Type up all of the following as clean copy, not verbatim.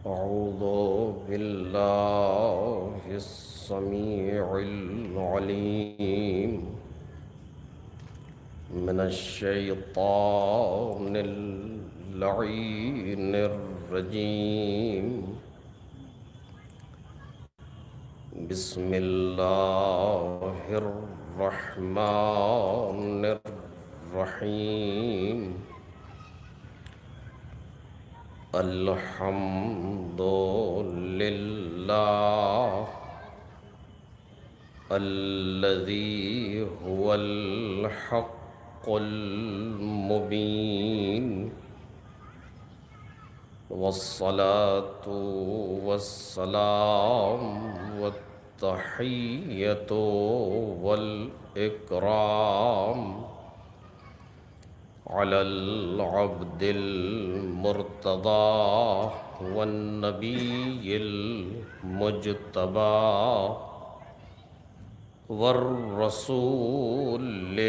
أعوذ بالله السميع العليم من الشيطان اللعين الرجيم. بسم الله الرحمن الرحيم. الحمد لله الذي هو الحق المبين، والصلاة والسلام والتحية والإكرام على العبد المرتضى والنبي المجتبى والرسول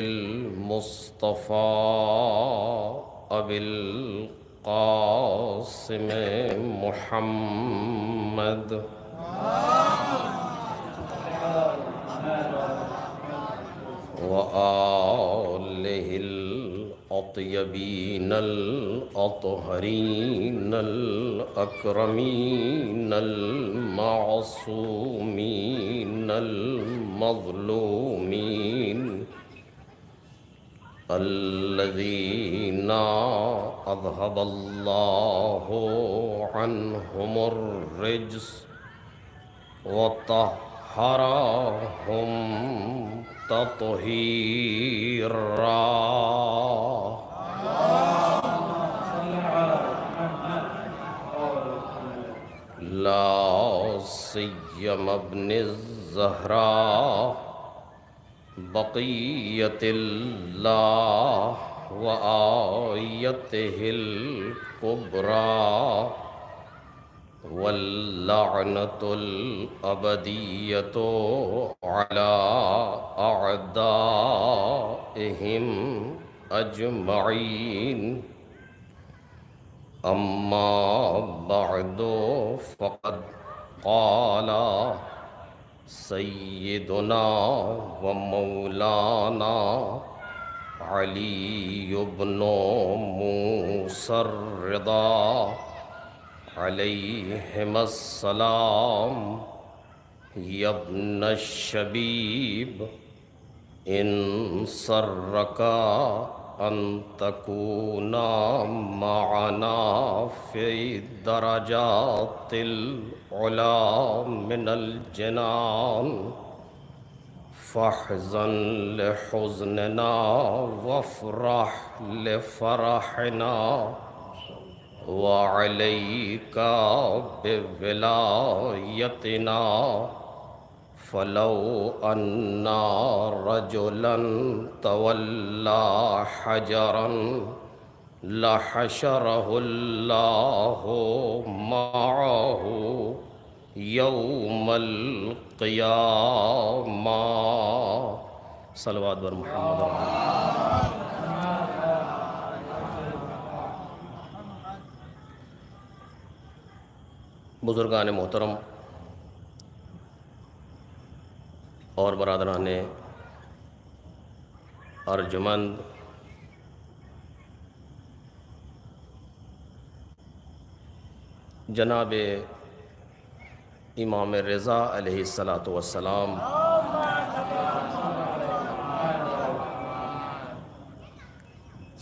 المصطفى أبي القاسم محمد وآله الأطيبين الأطهرين الأكرمين المعصومين المظلومين الذين أذهب الله عنهم الرجس وطهرهم تطهيرا. لا سيما ابن الزهراء بقية الله وآيته الكبرى واللعنة الأبدية على أعدائهم أجمعين. أما بعد، فقد قال سيدنا ومولانا علي بن موسى الرضا عليهم السلام: يا ابن الشبيب، إن سرك أن تكون معنا في الدرجات العلى من الجنان فاحزن لحزننا وافرح لفرحنا، وعليك بولايتنا. فلو أن رجلا تولى حجرا لحشره الله معه يوم القيامة. صلوات بر محمد رسول اللہ. بزرگان محترم اور برادران ارجمند، جناب امام رضا علیہ السلام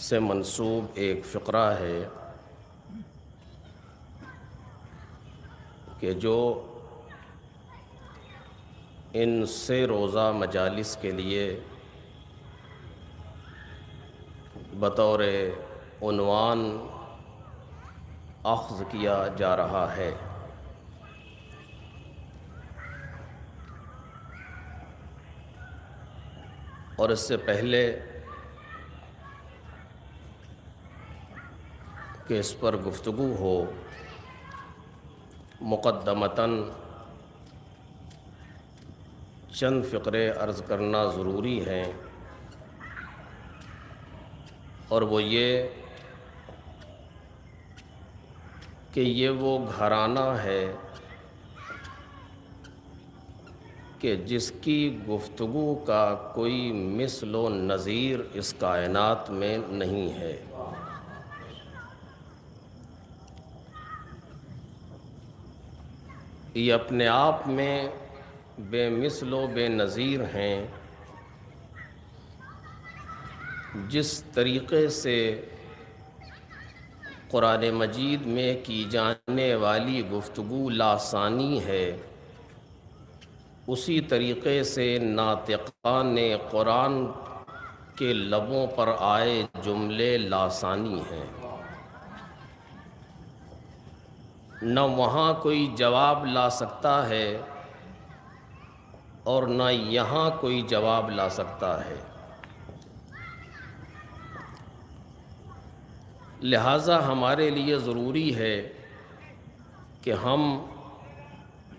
سے منسوب ایک فقرہ ہے کہ جو ان سے روزہ مجالس کے لیے بطور عنوان اخذ کیا جا رہا ہے. اور اس سے پہلے کہ اس پر گفتگو ہو، مقدمتاً چند فقرے عرض کرنا ضروری ہیں، اور وہ یہ کہ یہ وہ گھرانہ ہے کہ جس کی گفتگو کا کوئی مثل و نظیر اس کائنات میں نہیں ہے۔ یہ اپنے آپ میں بے مثل و بے نظیر ہیں۔ جس طریقے سے قرآن مجید میں کی جانے والی گفتگو لاسانی ہے، اسی طریقے سے ناطقان قرآن کے لبوں پر آئے جملے لاسانی ہیں۔ نہ وہاں کوئی جواب لا سکتا ہے اور نہ یہاں کوئی جواب لا سکتا ہے۔ لہٰذا ہمارے لیے ضروری ہے کہ ہم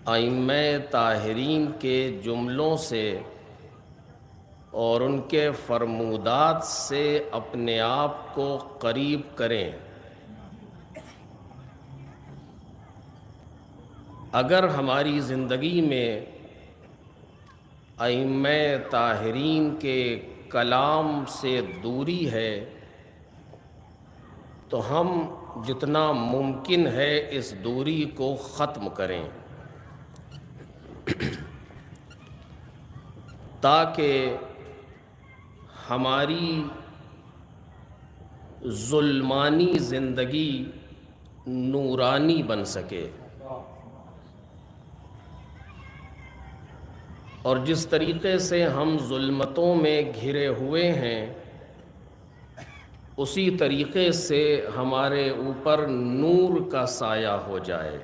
ائمہ طاہرین کے جملوں سے اور ان کے فرمودات سے اپنے آپ کو قریب کریں۔ اگر ہماری زندگی میں ائمہ طاہرین کے کلام سے دوری ہے تو ہم جتنا ممکن ہے اس دوری کو ختم کریں، تاکہ ہماری ظلمانی زندگی نورانی بن سکے۔ اور جس طریقے سے ہم ظلمتوں میں گھرے ہوئے ہیں، اسی طریقے سے ہمارے اوپر نور کا سایہ ہو جائے۔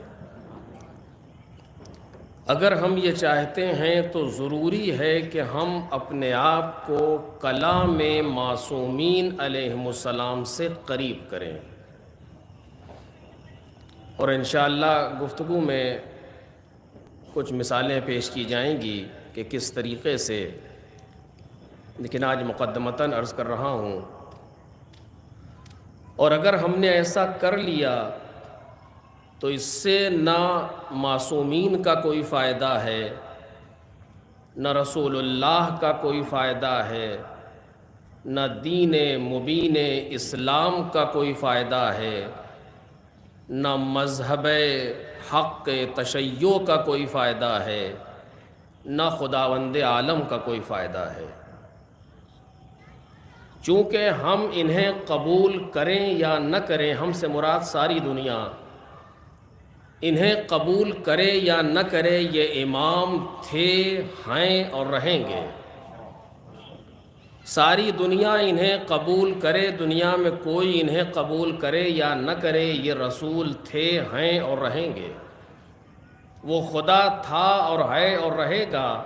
اگر ہم یہ چاہتے ہیں تو ضروری ہے کہ ہم اپنے آپ کو کلام معصومین علیہم السلام سے قریب کریں۔ اور انشاءاللہ گفتگو میں کچھ مثالیں پیش کی جائیں گی کہ کس طریقے سے، لیکن آج مقدمتاً عرض کر رہا ہوں، اور اگر ہم نے ایسا کر لیا تو اس سے نہ معصومین کا کوئی فائدہ ہے، نہ رسول اللہ کا کوئی فائدہ ہے، نہ دین مبین اسلام کا کوئی فائدہ ہے، نہ مذہب حق تشیع کا کوئی فائدہ ہے، نہ خداوند عالم کا کوئی فائدہ ہے۔ چونکہ ہم انہیں قبول کریں یا نہ کریں، ہم سے مراد ساری دنیا، انہیں قبول کرے یا نہ کرے، یہ امام تھے، ہیں اور رہیں گے۔ ساری دنیا انہیں قبول کرے، دنیا میں کوئی انہیں قبول کرے یا نہ کرے، یہ رسول تھے، ہیں اور رہیں گے۔ وہ خدا تھا اور ہے اور رہے گا۔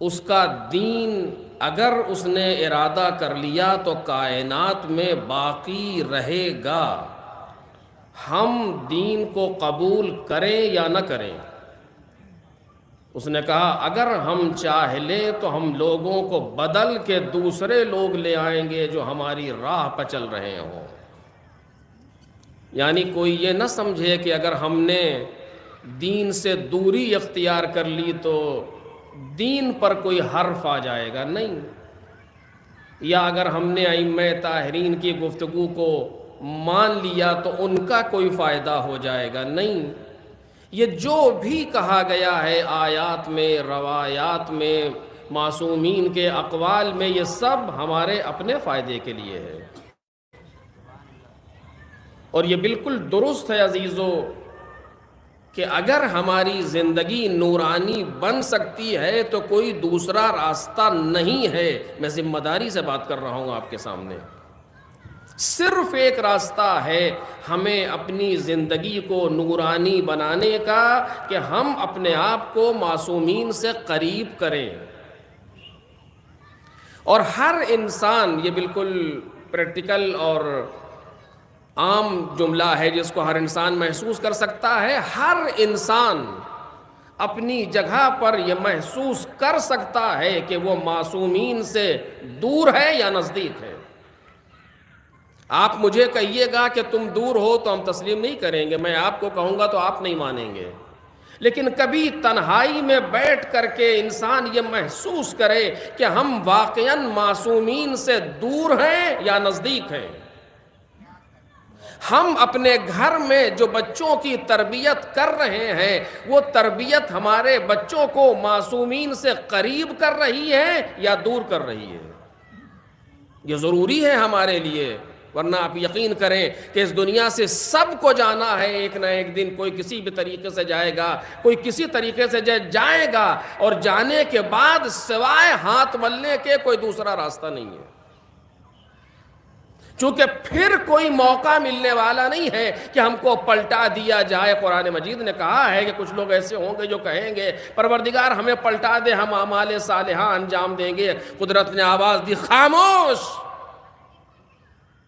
اس کا دین اگر اس نے ارادہ کر لیا تو کائنات میں باقی رہے گا، ہم دین کو قبول کریں یا نہ کریں۔ اس نے کہا اگر ہم چاہ لیں تو ہم لوگوں کو بدل کے دوسرے لوگ لے آئیں گے جو ہماری راہ پر چل رہے ہوں۔ یعنی کوئی یہ نہ سمجھے کہ اگر ہم نے دین سے دوری اختیار کر لی تو دین پر کوئی حرف آ جائے گا، نہیں۔ یا اگر ہم نے ائمہ طاہرین کی گفتگو کو مان لیا تو ان کا کوئی فائدہ ہو جائے گا، نہیں۔ یہ جو بھی کہا گیا ہے آیات میں، روایات میں، معصومین کے اقوال میں، یہ سب ہمارے اپنے فائدے کے لیے ہے۔ اور یہ بالکل درست ہے عزیزو کہ اگر ہماری زندگی نورانی بن سکتی ہے تو کوئی دوسرا راستہ نہیں ہے۔ میں ذمہ داری سے بات کر رہا ہوں آپ کے سامنے۔ صرف ایک راستہ ہے ہمیں اپنی زندگی کو نورانی بنانے کا کہ ہم اپنے آپ کو معصومین سے قریب کریں۔ اور ہر انسان، یہ بالکل پریکٹیکل اور عام جملہ ہے جس کو ہر انسان محسوس کر سکتا ہے، ہر انسان اپنی جگہ پر یہ محسوس کر سکتا ہے کہ وہ معصومین سے دور ہے یا نزدیک ہے۔ آپ مجھے کہیے گا کہ تم دور ہو تو ہم تسلیم نہیں کریں گے، میں آپ کو کہوں گا تو آپ نہیں مانیں گے، لیکن کبھی تنہائی میں بیٹھ کر کے انسان یہ محسوس کرے کہ ہم واقعاً معصومین سے دور ہیں یا نزدیک ہیں۔ ہم اپنے گھر میں جو بچوں کی تربیت کر رہے ہیں وہ تربیت ہمارے بچوں کو معصومین سے قریب کر رہی ہے یا دور کر رہی ہے؟ یہ ضروری ہے ہمارے لیے، ورنہ آپ یقین کریں کہ اس دنیا سے سب کو جانا ہے، ایک نہ ایک دن کوئی کسی بھی طریقے سے جائے گا، کوئی کسی طریقے سے جائے گا، اور جانے کے بعد سوائے ہاتھ ملنے کے کوئی دوسرا راستہ نہیں ہے، چونکہ پھر کوئی موقع ملنے والا نہیں ہے کہ ہم کو پلٹا دیا جائے۔ قرآن مجید نے کہا ہے کہ کچھ لوگ ایسے ہوں گے جو کہیں گے پروردگار ہمیں پلٹا دے، ہم اعمال صالحہ انجام دیں گے۔ قدرت نے آواز دی، خاموش،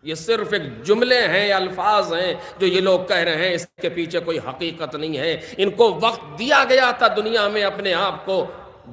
یہ صرف ایک جملے ہیں، الفاظ ہیں جو یہ لوگ کہہ رہے ہیں، اس کے پیچھے کوئی حقیقت نہیں ہے۔ ان کو وقت دیا گیا تھا دنیا میں اپنے آپ کو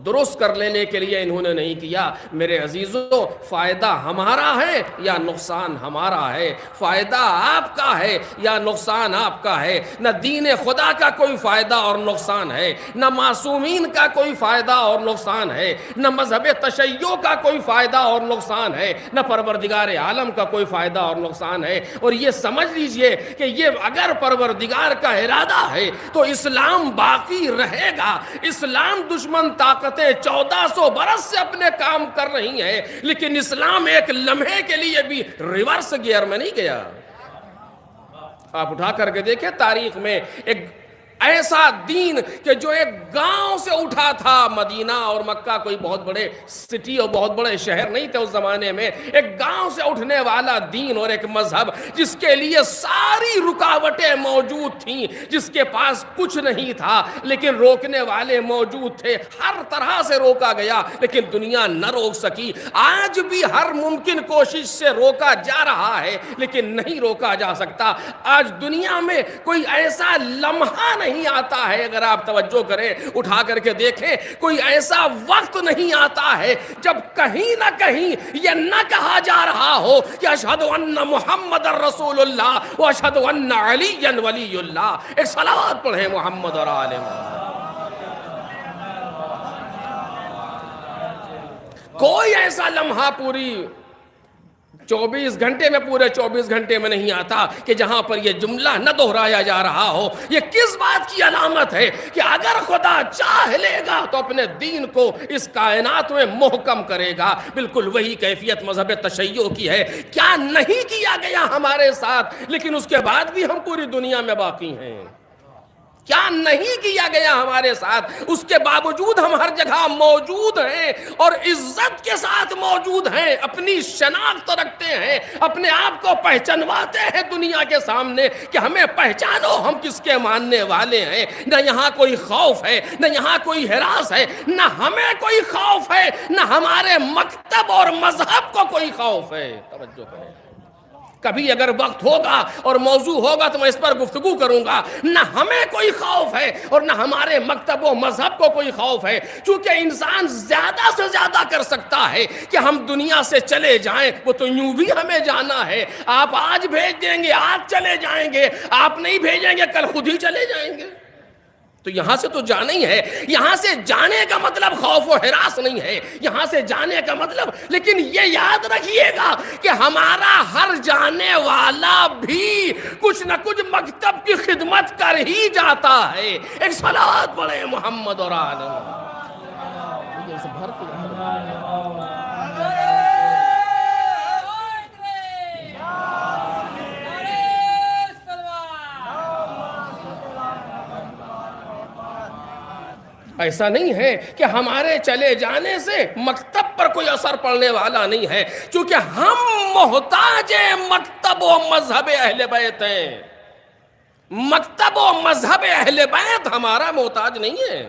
درست کر لینے کے لیے، انہوں نے نہیں کیا۔ میرے عزیزوں، فائدہ ہمارا ہے یا نقصان ہمارا ہے؟ فائدہ آپ کا ہے یا نقصان آپ کا ہے؟ نہ دین خدا کا کوئی فائدہ اور نقصان ہے، نہ معصومین کا کوئی فائدہ اور نقصان ہے، نہ مذہب تشیع کا کوئی فائدہ اور نقصان ہے، نہ پروردگار عالم کا کوئی فائدہ اور نقصان ہے۔ اور یہ سمجھ لیجئے کہ یہ اگر پروردگار کا ارادہ ہے تو اسلام باقی رہے گا۔ اسلام دشمن طاقتیں 1400 برس سے اپنے کام کر رہی ہیں، لیکن اسلام ایک لمحے کے لیے بھی ریورس گیئر میں نہیں گیا۔ آپ اٹھا کر کے دیکھیں تاریخ میں ایک ایسا دین کہ جو ایک گاؤں سے اٹھا تھا، مدینہ اور مکہ کوئی بہت بڑے سٹی اور بہت بڑے شہر نہیں تھے اس زمانے میں، ایک گاؤں سے اٹھنے والا دین اور ایک مذہب جس کے لیے ساری رکاوٹیں موجود تھیں، جس کے پاس کچھ نہیں تھا لیکن روکنے والے موجود تھے، ہر طرح سے روکا گیا لیکن دنیا نہ روک سکی۔ آج بھی ہر ممکن کوشش سے روکا جا رہا ہے لیکن نہیں روکا جا سکتا۔ آج دنیا میں کوئی ایسا لمحہ نہیں آتا ہے، اگر آپ توجہ کریں اٹھا کر کے دیکھیں، کوئی ایسا وقت نہیں آتا ہے جب کہیں نہ کہیں یہ نہ کہا جا رہا ہو کہ اشہد ان محمد رسول اللہ و اشہد ان علی ولی اللہ۔ ایک صلوات پڑھیں محمد اور آل محمد۔ کوئی ایسا لمحہ پوری 24 گھنٹے میں، پورے 24 گھنٹے میں نہیں آتا کہ جہاں پر یہ جملہ نہ دہرایا جا رہا ہو۔ یہ کس بات کی علامت ہے کہ اگر خدا چاہ لے گا تو اپنے دین کو اس کائنات میں محکم کرے گا۔ بالکل وہی کیفیت مذہب تشیع کی ہے۔ کیا نہیں کیا گیا ہمارے ساتھ، لیکن اس کے بعد بھی ہم پوری دنیا میں باقی ہیں؟ کیا نہیں کیا گیا ہمارے ساتھ، اس کے باوجود ہم ہر جگہ موجود ہیں اور عزت کے ساتھ موجود ہیں، اپنی شناخت رکھتے ہیں، اپنے آپ کو پہچانواتے ہیں دنیا کے سامنے کہ ہمیں پہچانو ہم کس کے ماننے والے ہیں۔ نہ یہاں کوئی خوف ہے، نہ یہاں کوئی ہراس ہے، نہ ہمیں کوئی خوف ہے، نہ ہمارے مکتب اور مذہب کو کوئی خوف ہے۔ توجہ کریں، کبھی اگر وقت ہوگا اور موضوع ہوگا تو میں اس پر گفتگو کروں گا۔ نہ ہمیں کوئی خوف ہے اور نہ ہمارے مکتب و مذہب کو کوئی خوف ہے، چونکہ انسان زیادہ سے زیادہ کر سکتا ہے کہ ہم دنیا سے چلے جائیں، وہ تو یوں بھی ہمیں جانا ہے۔ آپ آج بھیج دیں گے، آج چلے جائیں گے، آپ نہیں بھیجیں گے کل خود ہی چلے جائیں گے۔ تو یہاں سے تو جانا ہی ہے۔ یہاں سے جانے کا مطلب خوف و ہراس نہیں ہے، یہاں سے جانے کا مطلب، لیکن یہ یاد رکھیے گا کہ ہمارا ہر جانے والا بھی کچھ نہ کچھ مکتب کی خدمت کر ہی جاتا ہے۔ ایک صلوات پڑھیں محمد اور آل ایسا نہیں ہے کہ ہمارے چلے جانے سے مکتب پر کوئی اثر پڑنے والا نہیں ہے، چونکہ ہم محتاج مکتب و مذہب اہل بیت ہیں۔ مکتب و مذہب اہل بیت ہمارا محتاج نہیں ہے۔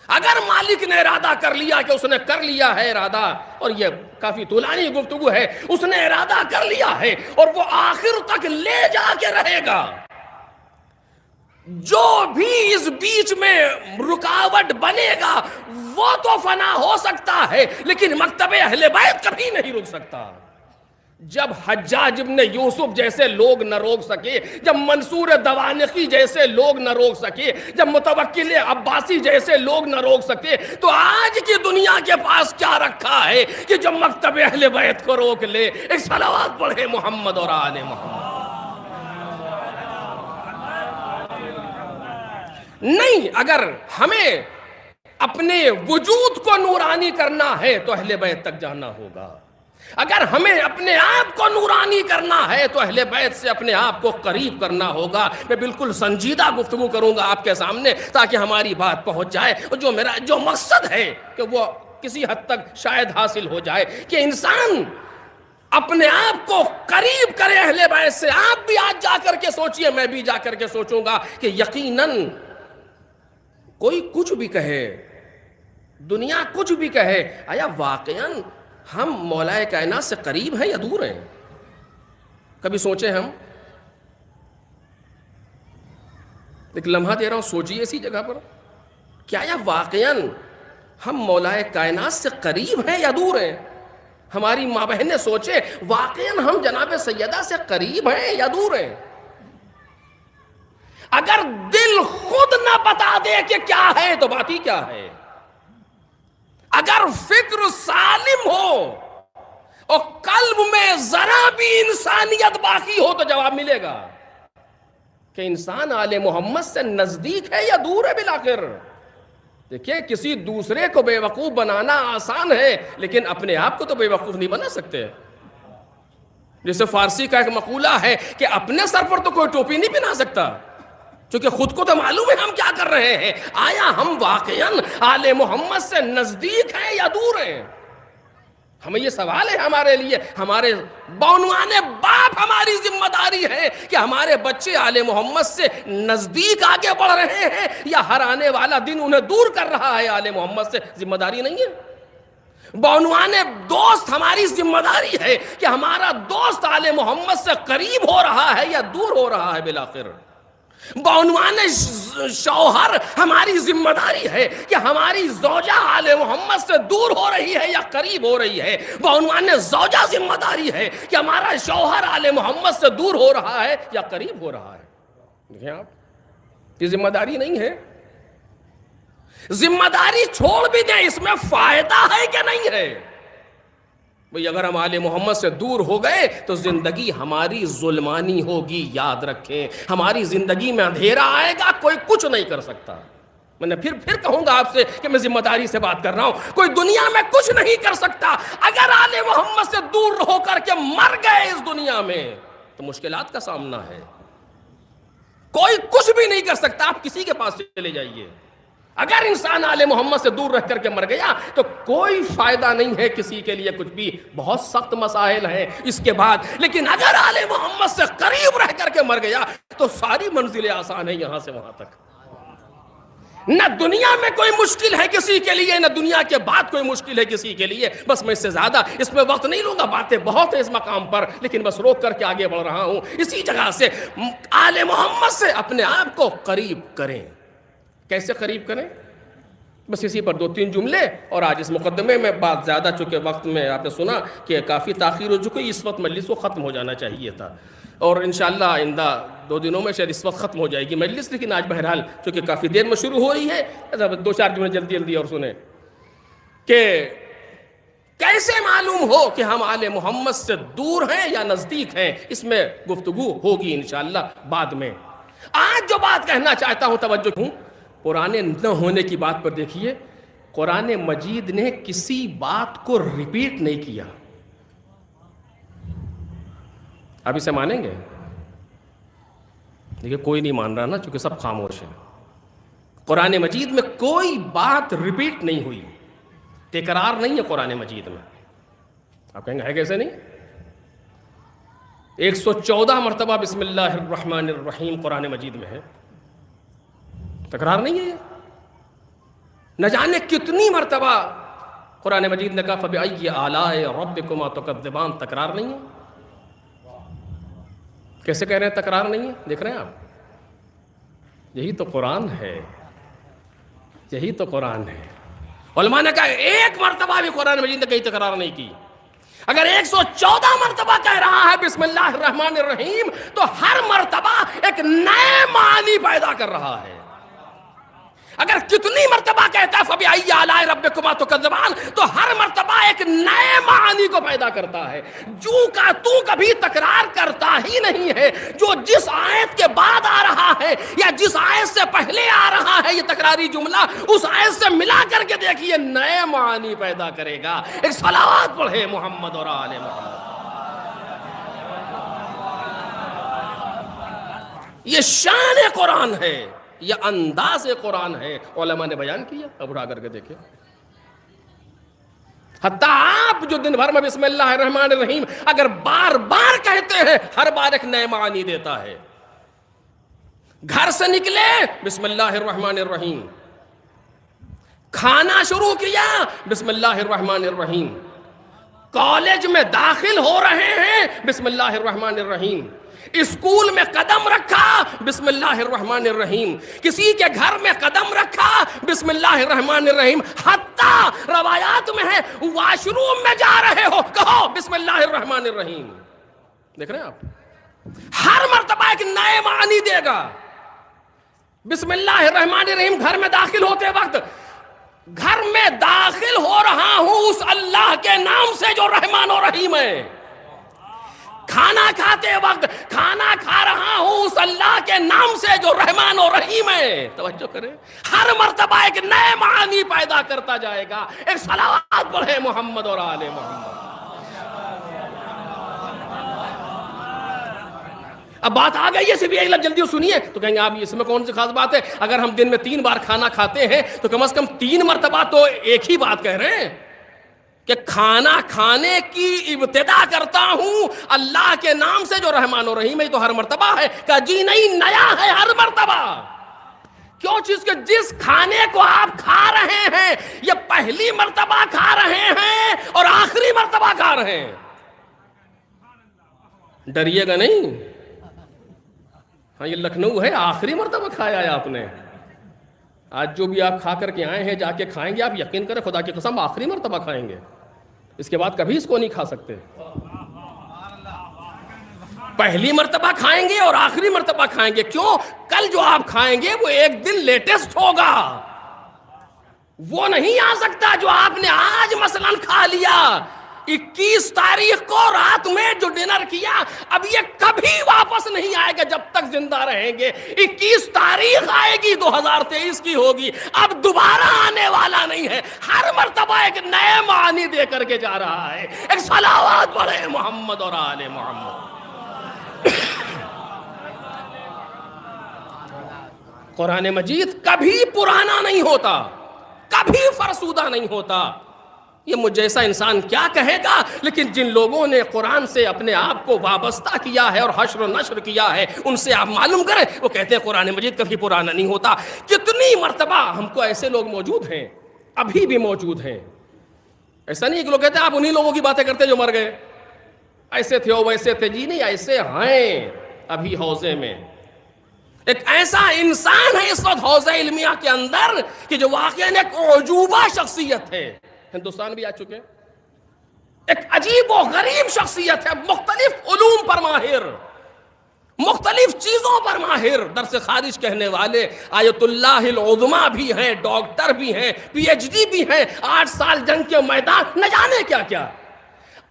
اگر مالک نے ارادہ کر لیا کہ اس نے کر لیا ہے ارادہ، اور یہ کافی طولانی گفتگو ہے، اس نے ارادہ کر لیا ہے اور وہ آخر تک لے جا کے رہے گا، جو بھی اس بیچ میں رکاوٹ بنے گا وہ تو فنا ہو سکتا ہے لیکن مکتب اہل بیت کبھی نہیں رک سکتا۔ جب حجاج ابن یوسف جیسے لوگ نہ روک سکے، جب منصور دوانقی جیسے لوگ نہ روک سکے، جب متوکل عباسی جیسے لوگ نہ روک سکے، تو آج کی دنیا کے پاس کیا رکھا ہے کہ جو مکتب اہل بیت کو روک لے؟ ایک صلوات پڑھے محمد اور آل محمد۔ نہیں، اگر ہمیں اپنے وجود کو نورانی کرنا ہے تو اہل بیت تک جانا ہوگا، اگر ہمیں اپنے آپ کو نورانی کرنا ہے تو اہل بیت سے اپنے آپ کو قریب کرنا ہوگا۔ میں بالکل سنجیدہ گفتگو کروں گا آپ کے سامنے تاکہ ہماری بات پہنچ جائے، اور جو مقصد ہے کہ وہ کسی حد تک شاید حاصل ہو جائے کہ انسان اپنے آپ کو قریب کرے اہل بیت سے۔ آپ بھی آج جا کر کے سوچئے، میں بھی جا کر کے سوچوں گا کہ یقیناً کوئی کچھ بھی کہے، دنیا کچھ بھی کہے، آیا واقعاً ہم مولا کائنات سے قریب ہیں یا دور ہیں؟ کبھی سوچیں ہم؟ ایک لمحہ دے رہا ہوں، سوچئے اسی جگہ پر، کیا یا واقعاً ہم مولا کائنات سے قریب ہیں یا دور ہیں؟ ہماری ماں بہنیں سوچیں، واقعاً ہم جناب سیدہ سے قریب ہیں یا دور ہیں؟ اگر دل خود نہ بتا دے کہ کیا ہے تو بات ہی کیا ہے؟ اگر فکر سالم ہو اور قلب میں ذرا بھی انسانیت باقی ہو تو جواب ملے گا کہ انسان آل محمد سے نزدیک ہے یا دور ہے بالآخر۔ دیکھیں، کسی دوسرے کو بے وقوف بنانا آسان ہے، لیکن اپنے آپ کو تو بے وقوف نہیں بنا سکتے۔ جیسے فارسی کا ایک مقولہ ہے کہ اپنے سر پر تو کوئی ٹوپی نہیں پہنا سکتا، چونکہ خود کو تو معلوم ہے ہم کیا کر رہے ہیں۔ آیا ہم واقعاً آل محمد سے نزدیک ہیں یا دور ہیں؟ ہمیں یہ سوال ہے ہمارے لیے، ہمارے بعنوان باپ ہماری ذمہ داری ہے کہ ہمارے بچے آل محمد سے نزدیک آگے بڑھ رہے ہیں یا ہر آنے والا دن انہیں دور کر رہا ہے آل محمد سے؟ ذمہ داری نہیں ہے؟ بعنوان دوست ہماری ذمہ داری ہے کہ ہمارا دوست آل محمد سے قریب ہو رہا ہے یا دور ہو رہا ہے بالآخر۔ بعنوان شوہر ہماری ذمہ داری ہے کہ ہماری زوجہ آل محمد سے دور ہو رہی ہے یا قریب ہو رہی ہے۔ بعنوان زوجہ ذمہ داری ہے کہ ہمارا شوہر آل محمد سے دور ہو رہا ہے یا قریب ہو رہا ہے۔ دیکھیں آپ، یہ ذمہ داری نہیں ہے۔ ذمہ داری چھوڑ بھی دیں، اس میں فائدہ ہے کہ نہیں ہے؟ بھئی اگر ہم آل محمد سے دور ہو گئے تو زندگی ہماری ظلمانی ہوگی، یاد رکھیں۔ ہماری زندگی میں اندھیرا آئے گا، کوئی کچھ نہیں کر سکتا۔ میں نے پھر کہوں گا آپ سے کہ میں ذمہ داری سے بات کر رہا ہوں، کوئی دنیا میں کچھ نہیں کر سکتا۔ اگر آل محمد سے دور ہو کر کے مر گئے اس دنیا میں تو مشکلات کا سامنا ہے۔ کوئی کچھ بھی نہیں کر سکتا، آپ کسی کے پاس چلے جائیے۔ اگر انسان آل محمد سے دور رہ کر کے مر گیا تو کوئی فائدہ نہیں ہے کسی کے لیے کچھ بھی، بہت سخت مسائل ہیں اس کے بعد۔ لیکن اگر آل محمد سے قریب رہ کر کے مر گیا تو ساری منزلیں آسان ہیں یہاں سے وہاں تک۔ نہ دنیا میں کوئی مشکل ہے کسی کے لیے، نہ دنیا کے بعد کوئی مشکل ہے کسی کے لیے۔ بس میں اس سے زیادہ اس میں وقت نہیں لوں گا، باتیں بہت ہیں اس مقام پر، لیکن بس روک کر کے آگے بڑھ رہا ہوں۔ اسی جگہ سے آل محمد سے اپنے آپ کو قریب کریں۔ کیسے قریب کریں؟ بس اسی پر 2-3 جملے، اور آج اس مقدمے میں بات زیادہ، چونکہ وقت میں آپ نے سنا کہ کافی تاخیر ہو چکی، اس وقت مجلس کو ختم ہو جانا چاہیے تھا، اور انشاءاللہ آئندہ 2 دنوں میں شاید اس وقت ختم ہو جائے گی مجلس، لیکن آج بہرحال چونکہ کافی دیر میں شروع ہو رہی ہے، 2-4 جملے جلدی اور سنیں کہ کیسے معلوم ہو کہ ہم آل محمد سے دور ہیں یا نزدیک ہیں۔ اس میں گفتگو ہوگی انشاءاللہ بعد میں۔ آج جو بات کہنا چاہتا ہوں، توجہ ہوں، پرانے نہ ہونے کی بات پر دیکھیے، قرآن مجید نے کسی بات کو ریپیٹ نہیں کیا۔ آپ اسے مانیں گے؟ دیکھیے کوئی نہیں مان رہا نا، چونکہ سب خاموش ہیں۔ قرآن مجید میں کوئی بات ریپیٹ نہیں ہوئی، تکرار نہیں ہے قرآن مجید میں۔ آپ کہیں گے ہے کیسے نہیں؟ 114 مرتبہ بسم اللہ الرحمن الرحیم قرآن مجید میں ہے، تکرار نہیں ہے۔ نہ جانے کتنی مرتبہ قرآن مجید نے کہا فَبِأَيِّ آلَاءِ رَبِّكُمَا تُكَذِّبَانِ، تکرار نہیں ہے۔ کیسے کہہ رہے ہیں تکرار نہیں ہے؟ دیکھ رہے ہیں آپ، یہی تو قرآن ہے، یہی تو قرآن ہے۔ علماء نے کہا ایک مرتبہ بھی قرآن مجید نے کہیں تکرار نہیں کی۔ اگر 114 مرتبہ کہہ رہا ہے بسم اللہ الرحمن الرحیم تو ہر مرتبہ ایک نئے معنی پیدا کر رہا ہے. اگر کتنی مرتبہ کہتا ہے فَبِأَيِّ آلَاءِ رَبِّكُمَا تُكَذِّبَانِ تو ہر مرتبہ ایک نئے معنی کو پیدا کرتا ہے. جو کا تو کبھی تکرار کرتا ہی نہیں ہے. جو جس آیت کے بعد آ رہا ہے یا جس آیت سے پہلے آ رہا ہے یہ تکراری جملہ, اس آیت سے ملا کر کے دیکھیے نئے معنی پیدا کرے گا. ایک صلوات پڑھے محمد اور آل محمد. یہ شان قرآن ہے, یہ انداز قرآن ہے. علماء نے بیان کیا, اب اٹھا کر کے دیکھیں. حتیٰ آپ جو دن بھر میں بسم اللہ الرحمن الرحیم اگر بار بار کہتے ہیں, ہر بار ایک نئے معنی دیتا ہے. گھر سے نکلے بسم اللہ الرحمن الرحیم, کھانا شروع کیا بسم اللہ الرحمن الرحیم, کالج میں داخل ہو رہے ہیں بسم اللہ الرحمن الرحیم, اسکول میں قدم رکھا بسم اللہ الرحمن الرحیم, کسی کے گھر میں قدم رکھا بسم اللہ الرحمن الرحیم. حتیٰ روایات میں ہے واش روم میں جا رہے ہو کہو بسم اللہ الرحمن الرحیم. دیکھ رہے ہیں آپ, ہر مرتبہ ایک نئے معنی دے گا. بسم اللہ الرحمن الرحیم گھر میں داخل ہوتے وقت, گھر میں داخل ہو رہا ہوں اس اللہ کے نام سے جو رحمان و رحیم ہے. کھانا کھاتے وقت کھانا کھا رہا ہوں اس اللہ کے نام سے جو رحمان و رحیم ہے. توجہ کریں, ہر مرتبہ ایک نئے معنی پیدا کرتا جائے گا. ایک صلوات پڑھے محمد اور آل محمد. اب بات آ گئی ہے, صرف ایک لفظ جلدی سنیے تو کہیں گے آپ اس میں کون سی خاص بات ہے. اگر ہم دن میں 3 بار کھانا کھاتے ہیں تو کم از کم 3 مرتبہ تو ایک ہی بات کہہ رہے ہیں کہ کھانا کھانے کی ابتدا کرتا ہوں اللہ کے نام سے جو رحمان و رحیم ہے. تو ہر مرتبہ ہے کہ جی نہیں, نیا ہے ہر مرتبہ. کیوں چیز کہ جس کھانے کو آپ کھا رہے ہیں یہ پہلی مرتبہ کھا رہے ہیں اور آخری مرتبہ کھا رہے ہیں. ڈریے گا نہیں, ہاں یہ لکھنؤ ہے, آخری مرتبہ کھایا ہے آپ نے. آج جو بھی آپ کھا کر کے آئے ہیں جا کے کھائیں گے, آپ یقین کریں خدا کی قسم آخری مرتبہ کھائیں گے. اس کے بعد کبھی اس کو نہیں کھا سکتے. پہلی مرتبہ کھائیں گے اور آخری مرتبہ کھائیں گے. کیوں؟ کل جو آپ کھائیں گے وہ ایک دن لیٹسٹ ہوگا, وہ نہیں آ سکتا جو آپ نے آج مثلا کھا لیا. 21 تاریخ کو رات میں جو ڈنر کیا اب یہ کبھی واپس نہیں آئے گا جب تک زندہ رہیں گے. 21 تاریخ آئے گی 2023 کی ہوگی, اب دوبارہ آنے والا نہیں ہے. ہر مرتبہ ایک نئے معنی دے کر کے جا رہا ہے. ایک صلوات پڑھے محمد اور آل محمد. قرآن مجید کبھی پرانا نہیں ہوتا, کبھی فرسودہ نہیں ہوتا. یہ مجھ جیسا انسان کیا کہے گا, لیکن جن لوگوں نے قرآن سے اپنے آپ کو وابستہ کیا ہے اور حشر و نشر کیا ہے ان سے آپ معلوم کریں, وہ کہتے ہیں قرآن مجید کبھی پرانا نہیں ہوتا. کتنی مرتبہ ہم کو ایسے لوگ موجود ہیں, ابھی بھی موجود ہیں. ایسا نہیں کہ لوگ کہتے ہیں آپ انہی لوگوں کی باتیں کرتے جو مر گئے, ایسے تھے ویسے تھے. جی نہیں, ایسے ہیں ابھی حوضے میں. ایک ایسا انسان ہے اس وقت حوضہ علمیہ کے اندر کہ جو واقعاً ایک عجوبہ شخصیت ہے. ہندوستان بھی آ چکے, ایک عجیب و غریب شخصیت ہے, مختلف علوم پر ماہر, مختلف چیزوں پر ماہر, درس خارج کہنے والے, آیت اللہ العظمیٰ بھی ہیں, ڈاکٹر بھی ہیں, PhD بھی ہیں, 8 سال جنگ کے میدان, نہ جانے کیا کیا.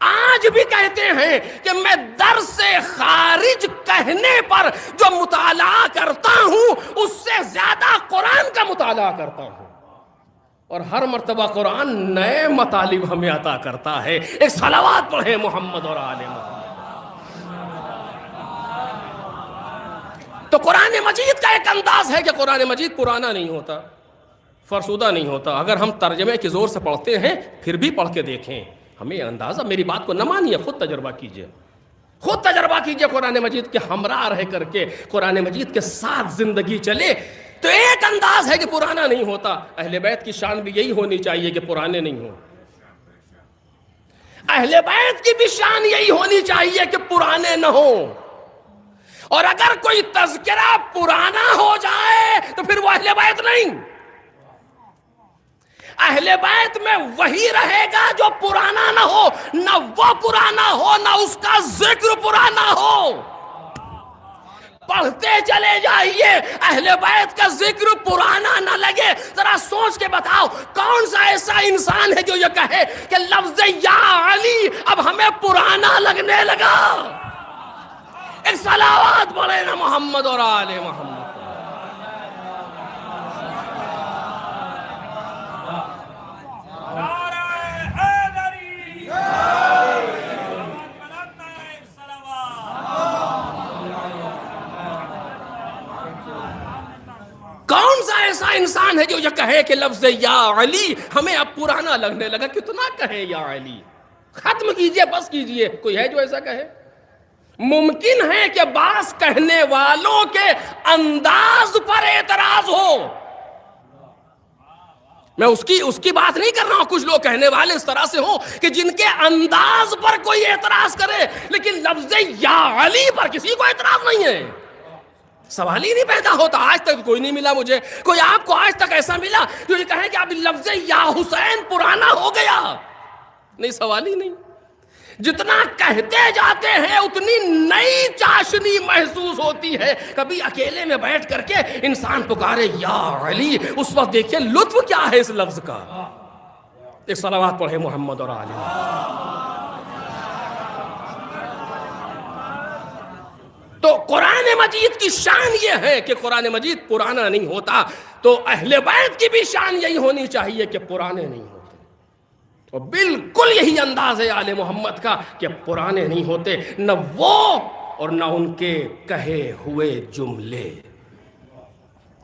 آج بھی کہتے ہیں کہ میں درس خارج کہنے پر جو مطالعہ کرتا ہوں اس سے زیادہ قرآن کا مطالعہ کرتا ہوں, اور ہر مرتبہ قرآن نئے مطالب ہمیں عطا کرتا ہے. ایک صلوات پڑھے محمد اور آل محمد. تو قرآن مجید کا ایک انداز ہے کہ قرآن مجید پرانا نہیں ہوتا, فرسودہ نہیں ہوتا. اگر ہم ترجمے کے زور سے پڑھتے ہیں پھر بھی پڑھ کے دیکھیں, ہمیں اندازہ, میری بات کو نہ مانیے, خود تجربہ کیجئے, خود تجربہ کیجئے. قرآن مجید کے ہمراہ رہ کر کے قرآن مجید کے ساتھ زندگی چلے تو ایک انداز ہے کہ پرانا نہیں ہوتا. اہل بیت کی شان بھی یہی ہونی چاہیے کہ پرانے نہیں ہوں. اہل بیت کی بھی شان یہی ہونی چاہیے کہ پرانے نہ ہوں. اور اگر کوئی تذکرہ پرانا ہو جائے تو پھر وہ اہل بیت نہیں. اہل بیت میں وہی رہے گا جو پرانا نہ ہو، نہ وہ پرانا ہو نہ اس کا ذکر پرانا ہو۔ پڑھتے چلے جائیے، اہل بیت کا ذکر پرانا نہ لگے۔ ذرا سوچ کے بتاؤ کون سا ایسا انسان ہے جو یہ کہے کہ لفظ یا علی اب ہمیں پرانا لگنے لگا؟ ایک صلوات پڑھے نا محمد اور آل محمد۔ کون سا ایسا انسان ہے جو یہ کہے کہ لفظ یا علی ہمیں اب پرانا لگنے لگا؟ کتنا کہے یا علی، ختم کیجئے، بس کیجئے۔ کوئی ہے جو ایسا کہے؟ ممکن ہے کہ بعض کہنے والوں کے انداز پر اعتراض ہو، میں اس کی بات نہیں کر رہا ہوں۔ کچھ لوگ کہنے والے اس طرح سے ہوں کہ جن کے انداز پر کوئی اعتراض کرے، لیکن لفظ یا علی پر کسی کو اعتراض نہیں ہے۔ سوال ہی نہیں پیدا ہوتا۔ آج تک کوئی نہیں ملا مجھے، کوئی آپ کو آج تک ایسا ملا جو یہ کہے کہ اب لفظ یا حسین پرانا ہو گیا؟ نہیں، سوال ہی نہیں۔ جتنا کہتے جاتے ہیں اتنی نئی چاشنی محسوس ہوتی ہے۔ کبھی اکیلے میں بیٹھ کر کے انسان پکارے یا علی، اس وقت دیکھیے لطف کیا ہے اس لفظ کا۔ ایک صلوات پڑھے محمد اور آل محمد۔ تو قرآن مجید کی شان یہ ہے کہ قرآن مجید پرانا نہیں ہوتا، تو اہل بیت کی بھی شان یہی ہونی چاہیے کہ پرانے نہیں ہوتے۔ اور بالکل یہی انداز ہے آل محمد کا کہ پرانے نہیں ہوتے، نہ وہ اور نہ ان کے کہے ہوئے جملے۔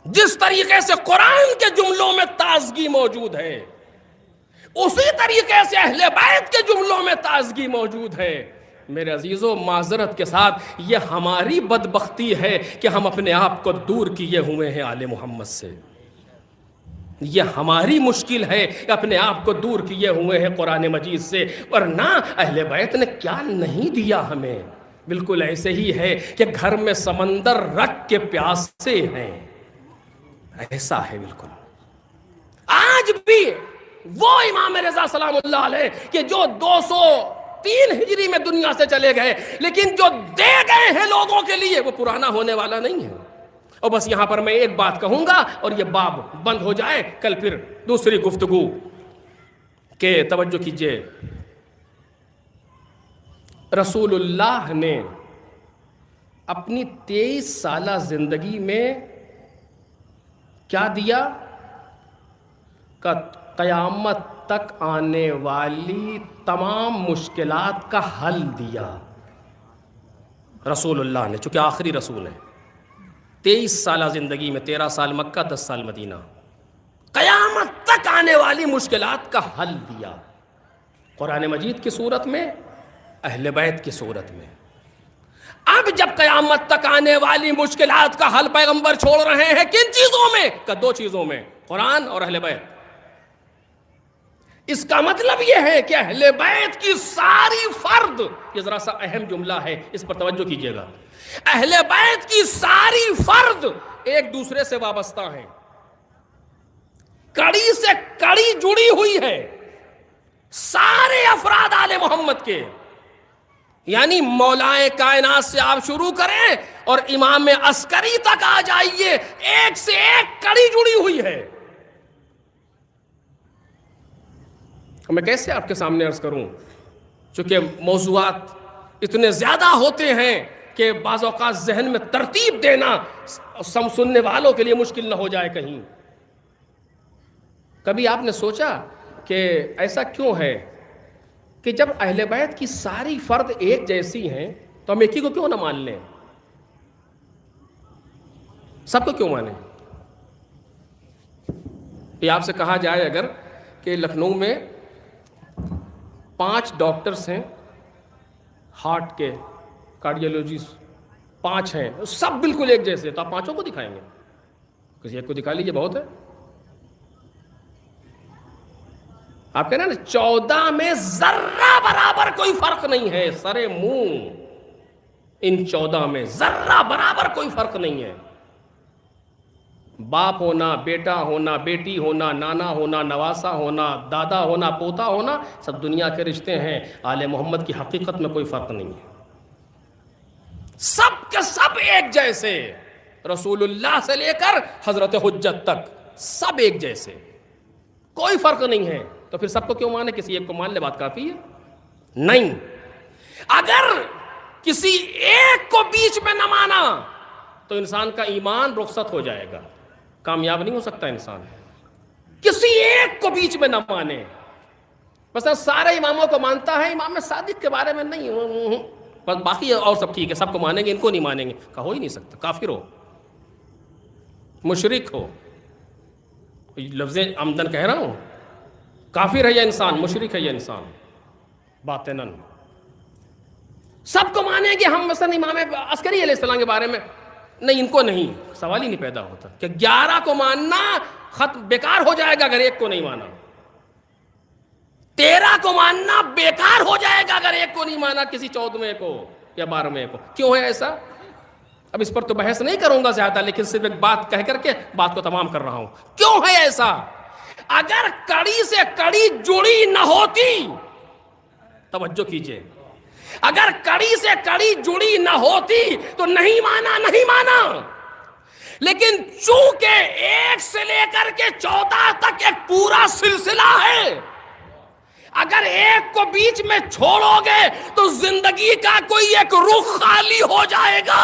جس طریقے سے قرآن کے جملوں میں تازگی موجود ہے، اسی طریقے سے اہل بیت کے جملوں میں تازگی موجود ہے۔ میرے عزیزوں، معذرت کے ساتھ یہ ہماری بدبختی ہے کہ ہم اپنے آپ کو دور کیے ہوئے ہیں آل محمد سے۔ یہ ہماری مشکل ہے کہ اپنے آپ کو دور کیے ہوئے ہیں قرآن مجید سے، ورنہ اہل بیت نے کیا نہیں دیا ہمیں۔ بالکل ایسے ہی ہے کہ گھر میں سمندر رکھ کے پیاسے ہیں، ایسا ہے بالکل۔ آج بھی وہ امام رضا سلام اللہ علیہ کہ جو 203 ہجری میں دنیا سے چلے گئے، لیکن جو دے گئے ہیں لوگوں کے لیے وہ پرانا ہونے والا نہیں ہے۔ اور بس یہاں پر میں ایک بات کہوں گا اور یہ باب بند ہو جائے، کل پھر دوسری گفتگو کہ توجہ کیجئے۔ رسول اللہ نے اپنی 23 سالہ زندگی میں کیا دیا؟ کہ قیامت تک آنے والی تمام مشکلات کا حل دیا رسول اللہ نے، چونکہ آخری رسول ہے۔ 23 سالہ زندگی میں 13 سال مکہ، 10 سال مدینہ، قیامت تک آنے والی مشکلات کا حل دیا، قرآن مجید کی صورت میں، اہل بیت کی صورت میں۔ اب جب قیامت تک آنے والی مشکلات کا حل پیغمبر چھوڑ رہے ہیں، کن چیزوں میں؟ کہ 2 چیزوں میں، قرآن اور اہل بیت۔ اس کا مطلب یہ ہے کہ اہل بیت کی ساری فرد، یہ ذرا سا اہم جملہ ہے، اس پر توجہ کیجئے گا، اہل بیت کی ساری فرد ایک دوسرے سے وابستہ ہیں، کڑی سے کڑی جڑی ہوئی ہے، سارے افراد آل محمد کے، یعنی مولائے کائنات سے آپ شروع کریں اور امام عسکری تک آ جائیے، ایک سے ایک کڑی جڑی ہوئی ہے۔ میں کیسے آپ کے سامنے عرض کروں، چونکہ موضوعات اتنے زیادہ ہوتے ہیں کہ بعض اوقات ذہن میں ترتیب دینا سننے والوں کے لیے مشکل نہ ہو جائے کہیں۔ کبھی آپ نے سوچا کہ ایسا کیوں ہے کہ جب اہل بیت کی ساری فرد ایک جیسی ہیں تو ہم ایک ہی کو کیوں نہ مان لیں؟ سب کو کیوں مانیں؟ یہ آپ سے کہا جائے اگر کہ لکھنؤ میں 5 ڈاکٹرز ہیں ہارٹ کے، کارڈیولوجسٹ 5 ہیں، سب بالکل ایک جیسے، تو آپ 5 کو دکھائیں گے؟ کسی ایک کو دکھا لیجیے، بہت ہے۔ آپ کہہ رہے ہیں نا 14 میں ذرہ برابر کوئی فرق نہیں ہے، سرے منہ ان 14 میں ذرہ برابر کوئی فرق نہیں ہے۔ باپ ہونا، بیٹا ہونا، بیٹی ہونا، نانا ہونا، نواسا ہونا، دادا ہونا، پوتا ہونا، سب دنیا کے رشتے ہیں. آل محمد کی حقیقت میں کوئی فرق نہیں ہے، سب کے سب ایک جیسے، رسول اللہ سے لے کر حضرت حجت تک سب ایک جیسے، کوئی فرق نہیں ہے. تو پھر سب کو کیوں مانے؟ کسی ایک کو مان لے بات کافی ہے؟ نہیں. اگر کسی ایک کو بیچ میں نہ مانا تو انسان کا ایمان رخصت ہو جائے گا، کامیاب نہیں ہو سکتا انسان. کسی ایک کو بیچ میں نہ مانے. بس سارے اماموں کو مانتا ہے، امام صادق کے بارے میں نہیں، بس باقی اور سب ٹھیک ہے، سب کو مانیں گے، ان کو نہیں مانیں گے. کہا ہو ہی نہیں سکتا. کافر ہو، مشرک ہو، لفظ عمدن کہہ رہا ہوں، کافر ہے یہ انسان، مشرک ہے یہ انسان باطناً. سب کو مانیں گے ہم، مثلا امام عسکری علیہ السلام کے بارے میں نہیں، ان کو نہیں، سوال ہی نہیں پیدا ہوتا کہ 11 کو ماننا بیکار ہو جائے گا اگر ایک کو نہیں مانا. 13 کو ماننا بیکار ہو جائے گا اگر ایک کو نہیں مانا، کسی 14ویں کو یا 12ویں کو. کیوں ہے ایسا؟ اب اس پر تو بحث نہیں کروں گا زیادہ، لیکن صرف ایک بات کہہ کر کے بات کو تمام کر رہا ہوں. کیوں ہے ایسا؟ اگر کڑی سے کڑی جڑی نہ ہوتی، توجہ کیجئے، اگر کڑی سے کڑی جڑی نہ ہوتی تو نہیں مانا، نہیں مانا. لیکن چونکہ 1 سے لے کر کے 14 تک ایک پورا سلسلہ ہے، اگر ایک کو بیچ میں چھوڑو گے تو زندگی کا کوئی ایک رخ خالی ہو جائے گا.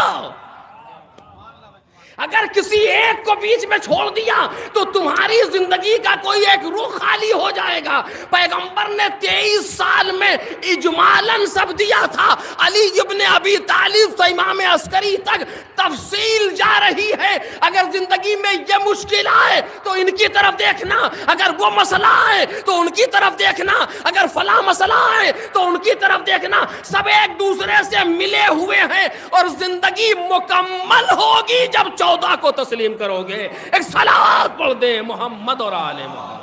اگر کسی ایک کو بیچ میں چھوڑ دیا تو تمہاری زندگی کا کوئی ایک رخ خالی ہو جائے گا. پیغمبر نے 23 سال میں اجمالاً سب دیا تھا. علی ابن ابی طالب سے امام عسکری تک تفصیل جا رہی ہے. اگر زندگی میں یہ مشکل آئے تو ان کی طرف دیکھنا، اگر وہ مسئلہ آئے تو ان کی طرف دیکھنا، اگر فلاں مسئلہ آئے تو ان کی طرف دیکھنا. سب ایک دوسرے سے ملے ہوئے ہیں اور زندگی مکمل ہوگی جب 14 کو تسلیم کرو گے. ایک صلوات پڑھ دیں محمد اور آل محمد.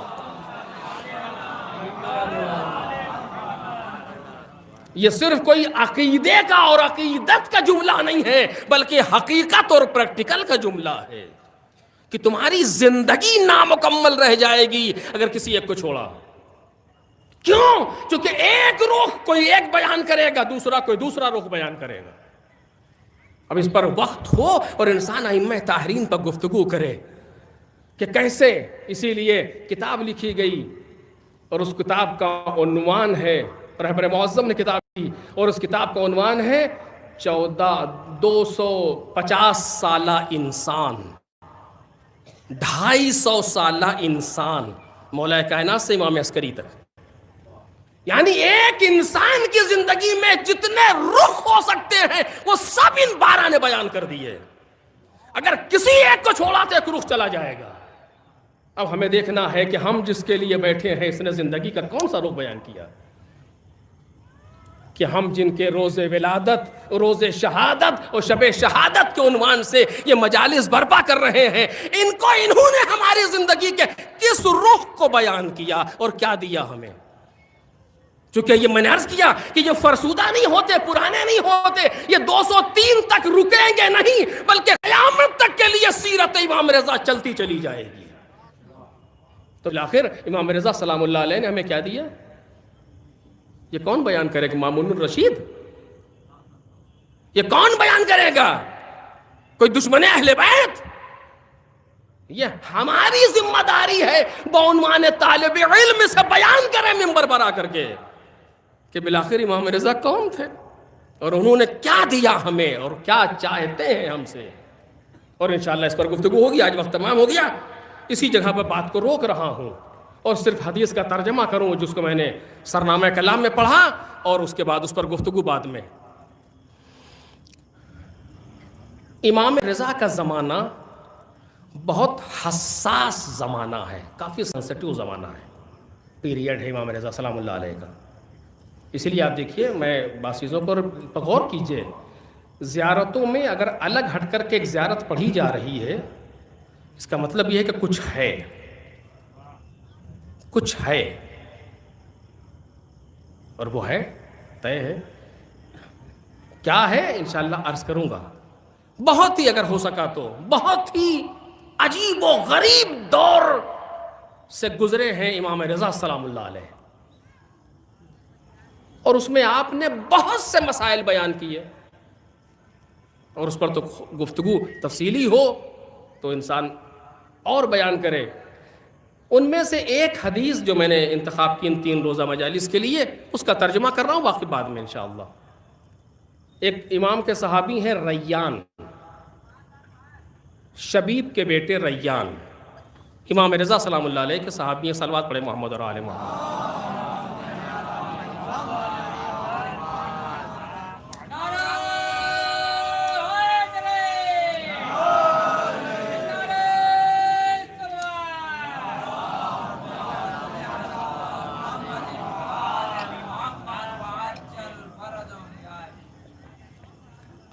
یہ صرف کوئی عقیدے کا اور عقیدت کا جملہ نہیں ہے، بلکہ حقیقت اور پریکٹیکل کا جملہ ہے کہ تمہاری زندگی نامکمل رہ جائے گی اگر کسی ایک کو چھوڑا. کیوں؟ چونکہ ایک رخ کوئی ایک بیان کرے گا، دوسرا کوئی دوسرا رخ بیان کرے گا. اب اس پر وقت ہو اور انسان ائمہ طاہرین پر گفتگو کرے کہ کیسے. اسی لیے کتاب لکھی گئی اور اس کتاب کا عنوان ہے، رہبر معظم نے کتاب کی اور اس کتاب کا عنوان ہے 250 سالہ انسان، 250 سالہ انسان، مولا کائنات سے امام عسکری تک. یعنی ایک انسان کی زندگی میں جتنے رخ ہو سکتے ہیں وہ سب ان 12 نے بیان کر دیے. اگر کسی ایک کو چھوڑا تو ایک رخ چلا جائے گا. اب ہمیں دیکھنا ہے کہ ہم جس کے لیے بیٹھے ہیں اس نے زندگی کا کون سا رخ بیان کیا، کہ ہم جن کے روز ولادت، روز شہادت اور شب شہادت کے عنوان سے یہ مجالس برپا کر رہے ہیں، انہوں نے ہماری زندگی کے کس رخ کو بیان کیا اور کیا دیا ہمیں. چونکہ یہ میں نے عرض کیا کہ یہ فرسودہ نہیں ہوتے، پرانے نہیں ہوتے، یہ 203 تک رکیں گے نہیں، بلکہ قیامت تک کے لیے سیرت امام رضا چلتی چلی جائے گی. تو بالآخر امام رضا سلام اللہ علیہ نے ہمیں کیا دیا؟ یہ کون بیان کرے گا؟ مامون الرشید؟ یہ کون بیان کرے گا؟ کوئی دشمن اہل بیت؟ یہ ہماری ذمہ داری ہے بعنوان طالب علم سے بیان کریں منبر پر آ کر کے کہ بالآخر امام رضا کون تھے اور انہوں نے کیا دیا ہمیں اور کیا چاہتے ہیں ہم سے. اور انشاءاللہ اس پر گفتگو ہوگی. آج وقت تمام ہو گیا، اسی جگہ پر بات کو روک رہا ہوں اور صرف حدیث کا ترجمہ کروں جس کو میں نے سرنامہ کلام میں پڑھا، اور اس کے بعد اس پر گفتگو بعد میں. امام رضا کا زمانہ بہت حساس زمانہ ہے، کافی سینسٹیو زمانہ ہے، پیریڈ ہے امام رضا سلام اللہ علیہ کا. اسی لیے آپ دیکھیے، میں بعض چیزوں پر غور کیجئے. زیارتوں میں اگر الگ ہٹ کر کے ایک زیارت پڑھی جا رہی ہے، اس کا مطلب یہ ہے کہ کچھ ہے، کچھ ہے، اور وہ ہے طے ہے. کیا ہے انشاءاللہ عرض کروں گا. بہت ہی اگر ہو سکا تو بہت ہی عجیب و غریب دور سے گزرے ہیں امام رضا سلام اللہ علیہ، اور اس میں آپ نے بہت سے مسائل بیان کیے، اور اس پر تو گفتگو تفصیلی ہو تو انسان اور بیان کرے۔ ان میں سے ایک حدیث جو میں نے انتخاب کی ان 3 روزہ مجالس کے لیے، اس کا ترجمہ کر رہا ہوں، باقی بعد میں انشاءاللہ۔ ایک امام کے صحابی ہیں ریان، شبیب کے بیٹے ریان، امام رضا سلام اللہ علیہ کے صحابی ہیں۔ صلوات پڑھے محمد اور آل محمد۔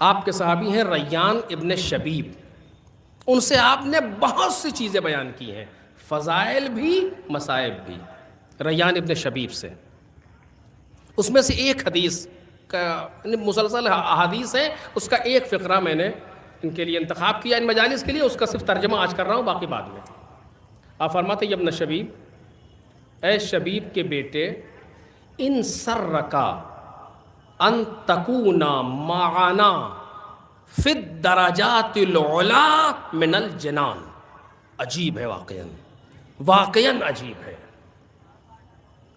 آپ کے صحابی ہیں ریان ابن شبیب، ان سے آپ نے بہت سی چیزیں بیان کی ہیں، فضائل بھی مصائب بھی، ریان ابن شبیب سے۔ اس میں سے ایک حدیث کا مسلسل احادیث ہے، اس کا ایک فقرہ میں نے ان کے لیے انتخاب کیا ان مجالس کے لیے، اس کا صرف ترجمہ آج کر رہا ہوں، باقی بعد میں۔ آپ فرماتے ہیں ابن شبیب، اے شبیب کے بیٹے، ان سرکا ان تکونا معنا فی الدرجات العلا من الجنان۔ عجیب ہے، واقعاً عجیب ہے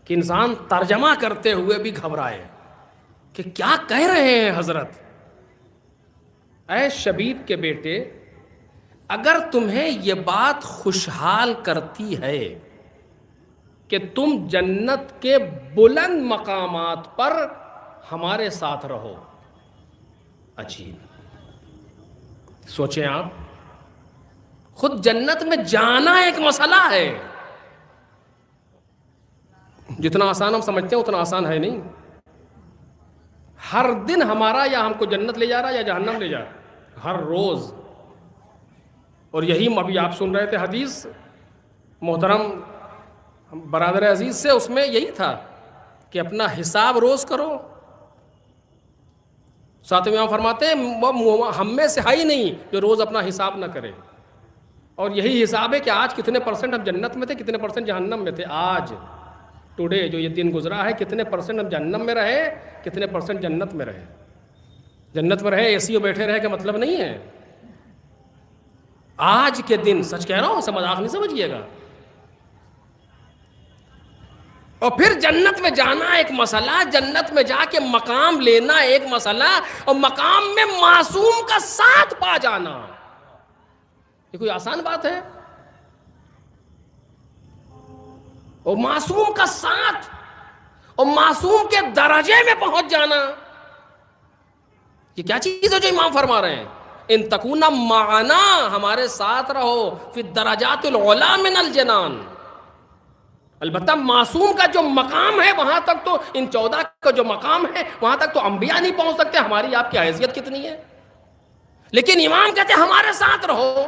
کہ انسان ترجمہ کرتے ہوئے بھی گھبرائے کہ کیا کہہ رہے ہیں حضرت۔ اے شبیب کے بیٹے، اگر تمہیں یہ بات خوشحال کرتی ہے کہ تم جنت کے بلند مقامات پر ہمارے ساتھ رہو، عجیب، سوچیں آپ، خود جنت میں جانا ایک مسئلہ ہے، جتنا آسان ہم سمجھتے ہیں اتنا آسان ہے نہیں۔ ہر دن ہمارا یا ہم کو جنت لے جا رہا ہے یا جہنم لے جا رہا ہے، ہر روز۔ اور یہی ابھی آپ سن رہے تھے حدیث محترم برادر عزیز سے، اس میں یہی تھا کہ اپنا حساب روز کرو۔ ساتھ میں فرماتے ہیں وہ ہم میں سے ہے ہی نہیں جو روز اپنا حساب نہ کرے، اور یہی حساب ہے کہ آج کتنے پرسنٹ ہم جنت میں تھے، کتنے پرسنٹ جہنم میں تھے۔ آج ٹوڈے جو یہ دن گزرا ہے، کتنے پرسنٹ ہم جہنم میں رہے، کتنے پرسنٹ جنت میں رہے۔ جنت میں رہے اے سی میں بیٹھے رہے کا مطلب نہیں ہے، آج کے دن، سچ کہہ رہا ہوں، مذاق نہیں سمجھیے گا۔ اور پھر جنت میں جانا ایک مسئلہ، جنت میں جا کے مقام لینا ایک مسئلہ، اور مقام میں معصوم کا ساتھ پا جانا، یہ کوئی آسان بات ہے؟ اور معصوم کا ساتھ اور معصوم کے درجے میں پہنچ جانا، یہ کیا چیز ہے جو امام فرما رہے ہیں؟ ان تکونا معنا، ہمارے ساتھ رہو، فی الدرجات العلا من الجنان۔ البتہ معصوم کا جو مقام ہے وہاں تک تو، ان 14 کا جو مقام ہے وہاں تک تو انبیاء نہیں پہنچ سکتے، ہماری آپ کی حیثیت کتنی ہے؟ لیکن امام کہتے ہیں ہمارے ساتھ رہو۔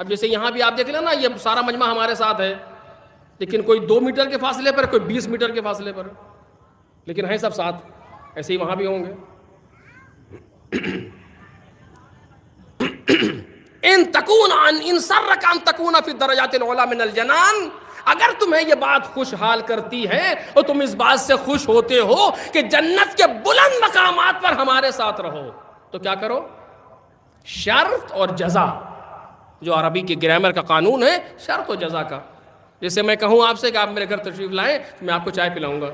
اب جیسے یہاں بھی آپ دیکھ لیں نا، یہ سارا مجمع ہمارے ساتھ ہے، لیکن کوئی 2 میٹر کے فاصلے پر، کوئی 20 میٹر کے فاصلے پر، لیکن ہیں سب ساتھ۔ ایسے ہی وہاں بھی ہوں گے۔ ان سرک ان تکون فی الدرجات العلی من الجنان، اگر تمہیں یہ بات خوشحال کرتی ہے اور تم اس بات سے خوش ہوتے ہو کہ جنت کے بلند مقامات پر ہمارے ساتھ رہو، تو کیا کرو؟ شرط اور جزا، جو عربی کی گرامر کا قانون ہے، شرط و جزا کا۔ جیسے میں کہوں آپ سے کہ آپ میرے گھر تشریف لائیں تو میں آپ کو چائے پلاؤں گا،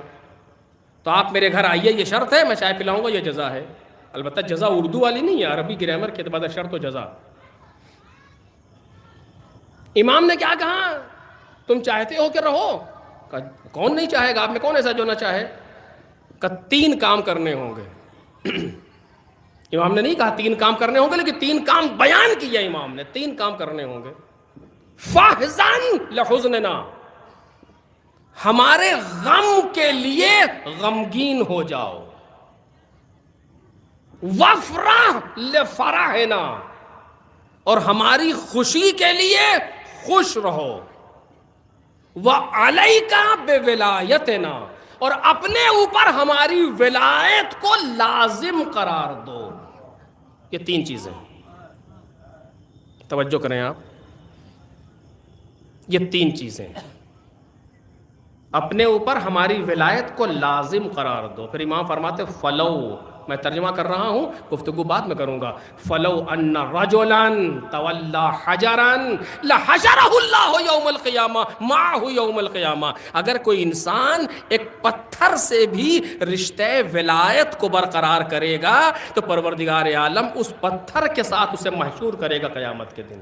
تو آپ میرے گھر آئیے، یہ شرط ہے، میں چائے پلاؤں گا، یہ جزا ہے۔ البتہ جزا اردو والی نہیں ہے، عربی گرامر کے اعتبار سے شرط و جزا۔ امام نے کیا کہا؟ تم چاہتے ہو کہ رہو؟ کون نہیں چاہے گا؟ آپ میں کون ایسا جو نہ چاہے؟ کہ 3 کام کرنے ہوں گے۔ امام نے نہیں کہا 3 کام کرنے ہوں گے، لیکن 3 کام بیان کیا امام نے، 3 کام کرنے ہوں گے۔ فَاحْزَنْ لِحُزْنِنَا، ہمارے غم کے لیے غمگین ہو جاؤ۔ وَافْرَحْ لِفَرَحِنَا، اور ہماری خوشی کے لیے خوش رہو۔ وَعَلَيْكَ بِوِلَایَتِنَا، اور اپنے اوپر ہماری ولایت کو لازم قرار دو۔ یہ 3 چیزیں، توجہ کریں آپ۔ یہ تین چیزیں اپنے اوپر ہماری ولایت کو لازم قرار دو. پھر امام فرماتے فلو، میں ترجمہ کر رہا ہوں، گفتگو بعد میں کروں گا، فلو ان رجلا تولا حجرا لحشرہ اللہ یوم القیامہ معہ یوم القیامہ. اگر کوئی انسان ایک پتھر سے بھی رشتہ ولایت کو برقرار کرے گا تو پروردگار عالم اس پتھر کے ساتھ اسے محشور کرے گا قیامت کے دن.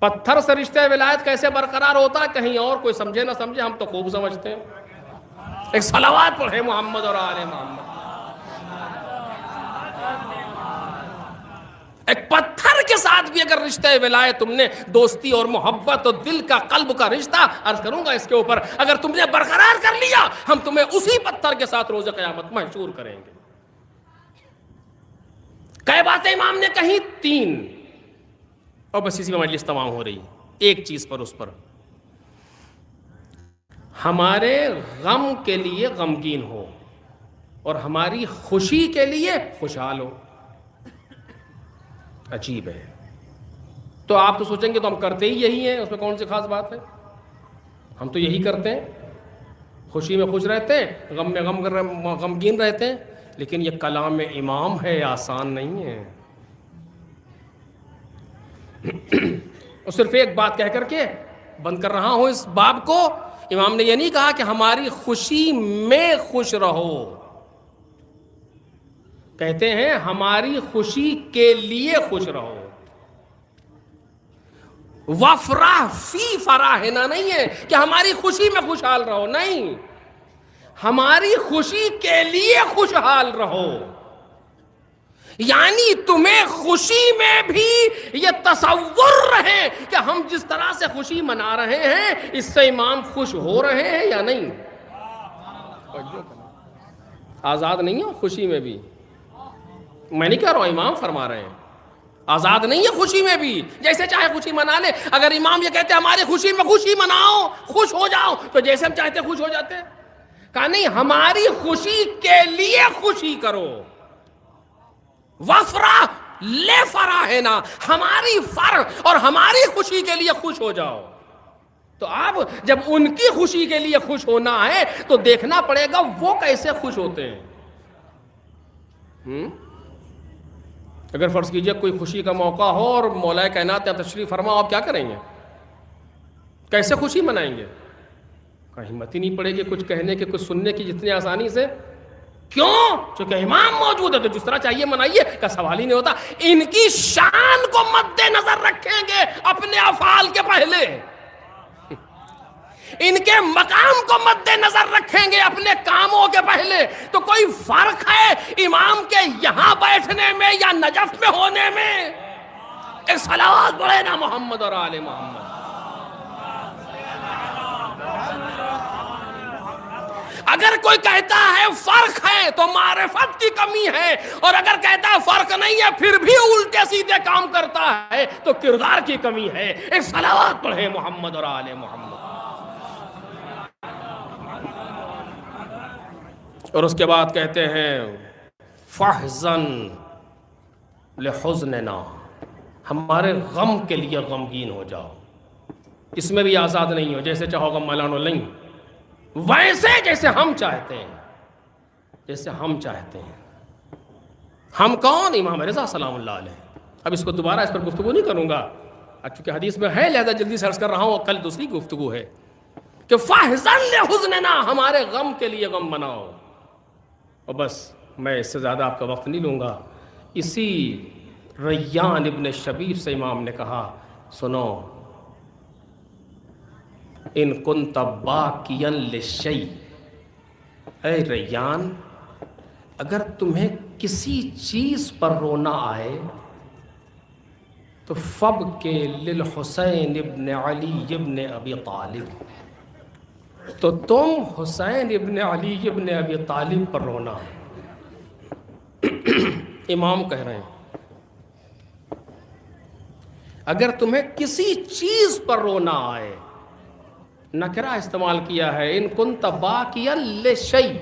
پتھر سے رشتہ ولایت کیسے برقرار ہوتا ہے کہیں اور کوئی سمجھے نہ سمجھے، ہم تو خوب سمجھتے ہیں. ایک صلوات پڑھے محمد اور آل محمد. ایک پتھر کے ساتھ بھی اگر رشتہ ولایت تم نے دوستی اور محبت اور دل کا قلب کا رشتہ، عرض کروں گا اس کے اوپر، اگر تم نے برقرار کر لیا، ہم تمہیں اسی پتھر کے ساتھ روز قیامت محشور کریں گے. کئی باتیں امام نے کہیں؟ تین، اور بس اسی میں مجلس تمام ہو رہی. ایک چیز پر، اس پر ہمارے غم کے لیے غمگین ہو اور ہماری خوشی کے لیے خوشحال ہو. عجیب ہے. تو آپ تو سوچیں گے تو ہم کرتے ہی یہی ہیں، اس میں کون سی خاص بات ہے؟ ہم تو یہی کرتے ہیں، خوشی میں خوش رہتے ہیں، غم میں غمگین رہتے ہیں. لیکن یہ کلام امام ہے، آسان نہیں ہے. اور صرف ایک بات کہہ کر کے بند کر رہا ہوں اس باب کو. امام نے یہ نہیں کہا کہ ہماری خوشی میں خوش رہو، کہتے ہیں ہماری خوشی کے لیے خوش رہو. وفرح فی فراہنا نہیں ہے کہ ہماری خوشی میں خوشحال رہو، نہیں، ہماری خوشی کے لیے خوشحال رہو. یعنی تمہیں خوشی میں بھی یہ تصور رہے کہ ہم جس طرح سے خوشی منا رہے ہیں اس سے امام خوش ہو رہے ہیں یا نہیں. آزاد نہیں ہو خوشی میں بھی، میں نہیں کہہ رہا ہوں، امام فرما رہے ہیں آزاد نہیں ہے خوشی میں بھی، جیسے چاہے خوشی منا لے. اگر امام یہ کہتے ہیں ہماری خوشی میں خوشی مناؤ، خوش ہو جاؤ، تو جیسے ہم چاہتے خوش ہو جاتے. کہا نہیں، ہماری خوشی کے لیے خوشی کرو. وفرح لے فراہنا، ہماری فرح اور ہماری خوشی کے لیے خوش ہو جاؤ. تو اب جب ان کی خوشی کے لیے خوش ہونا ہے تو دیکھنا پڑے گا وہ کیسے خوش ہوتے ہیں. اگر فرض کیجئے کوئی خوشی کا موقع ہو اور مولا کائنات تشریف فرما، آپ کیا کریں گے؟ کیسے خوشی منائیں گے؟ ہمت ہی نہیں پڑے گی کچھ کہنے کے، کچھ سننے کی جتنی آسانی سے. کیوں؟ چونکہ امام موجود ہے تو جس طرح چاہیے منائیے کا سوال ہی نہیں ہوتا. ان کی شان کو مد نظر رکھیں گے اپنے افعال کے پہلے، ان کے مقام کو مد نظر رکھیں گے اپنے کاموں کے پہلے. تو کوئی فرق ہے امام کے یہاں بیٹھنے میں یا نجف میں ہونے میں؟ ایک صلوات پڑھے نا محمد اور آل محمد. اگر کوئی کہتا ہے فرق ہے تو معرفت کی کمی ہے، اور اگر کہتا ہے فرق نہیں ہے پھر بھی الٹے سیدھے کام کرتا ہے تو کردار کی کمی ہے. ایک صلوات پڑھے محمد اور آل محمد. اور اس کے بعد کہتے ہیں فحزن لحزننا، ہمارے غم کے لیے غمگین ہو جاؤ. اس میں بھی آزاد نہیں ہو، جیسے چاہو غم ملانو نہیں، ویسے جیسے ہم چاہتے ہیں، جیسے ہم چاہتے ہیں. ہم کون؟ امام رضا سلام اللہ علیہ. اب اس کو دوبارہ اس پر گفتگو نہیں کروں گا چونکہ حدیث میں ہے، لہذا جلدی سے عرض کر رہا ہوں. کل دوسری گفتگو ہے کہ فحزن لحزننا، ہمارے غم کے لیے غم مناؤ. اور بس میں اس سے زیادہ آپ کا وقت نہیں لوں گا. اسی ریان ابن شبیب سے امام نے کہا سنو، ان کنت باکیا للشیء، اے ریان اگر تمہیں کسی چیز پر رونا آئے تو فبکِ للحسین ابن علی ابن ابی طالب، تو تم حسین ابن علی ابن ابی طالب پر رونا. امام کہہ رہے ہیں اگر تمہیں کسی چیز پر رونا آئے، نکرہ استعمال کیا ہے، ان کنت باکیا لشیء،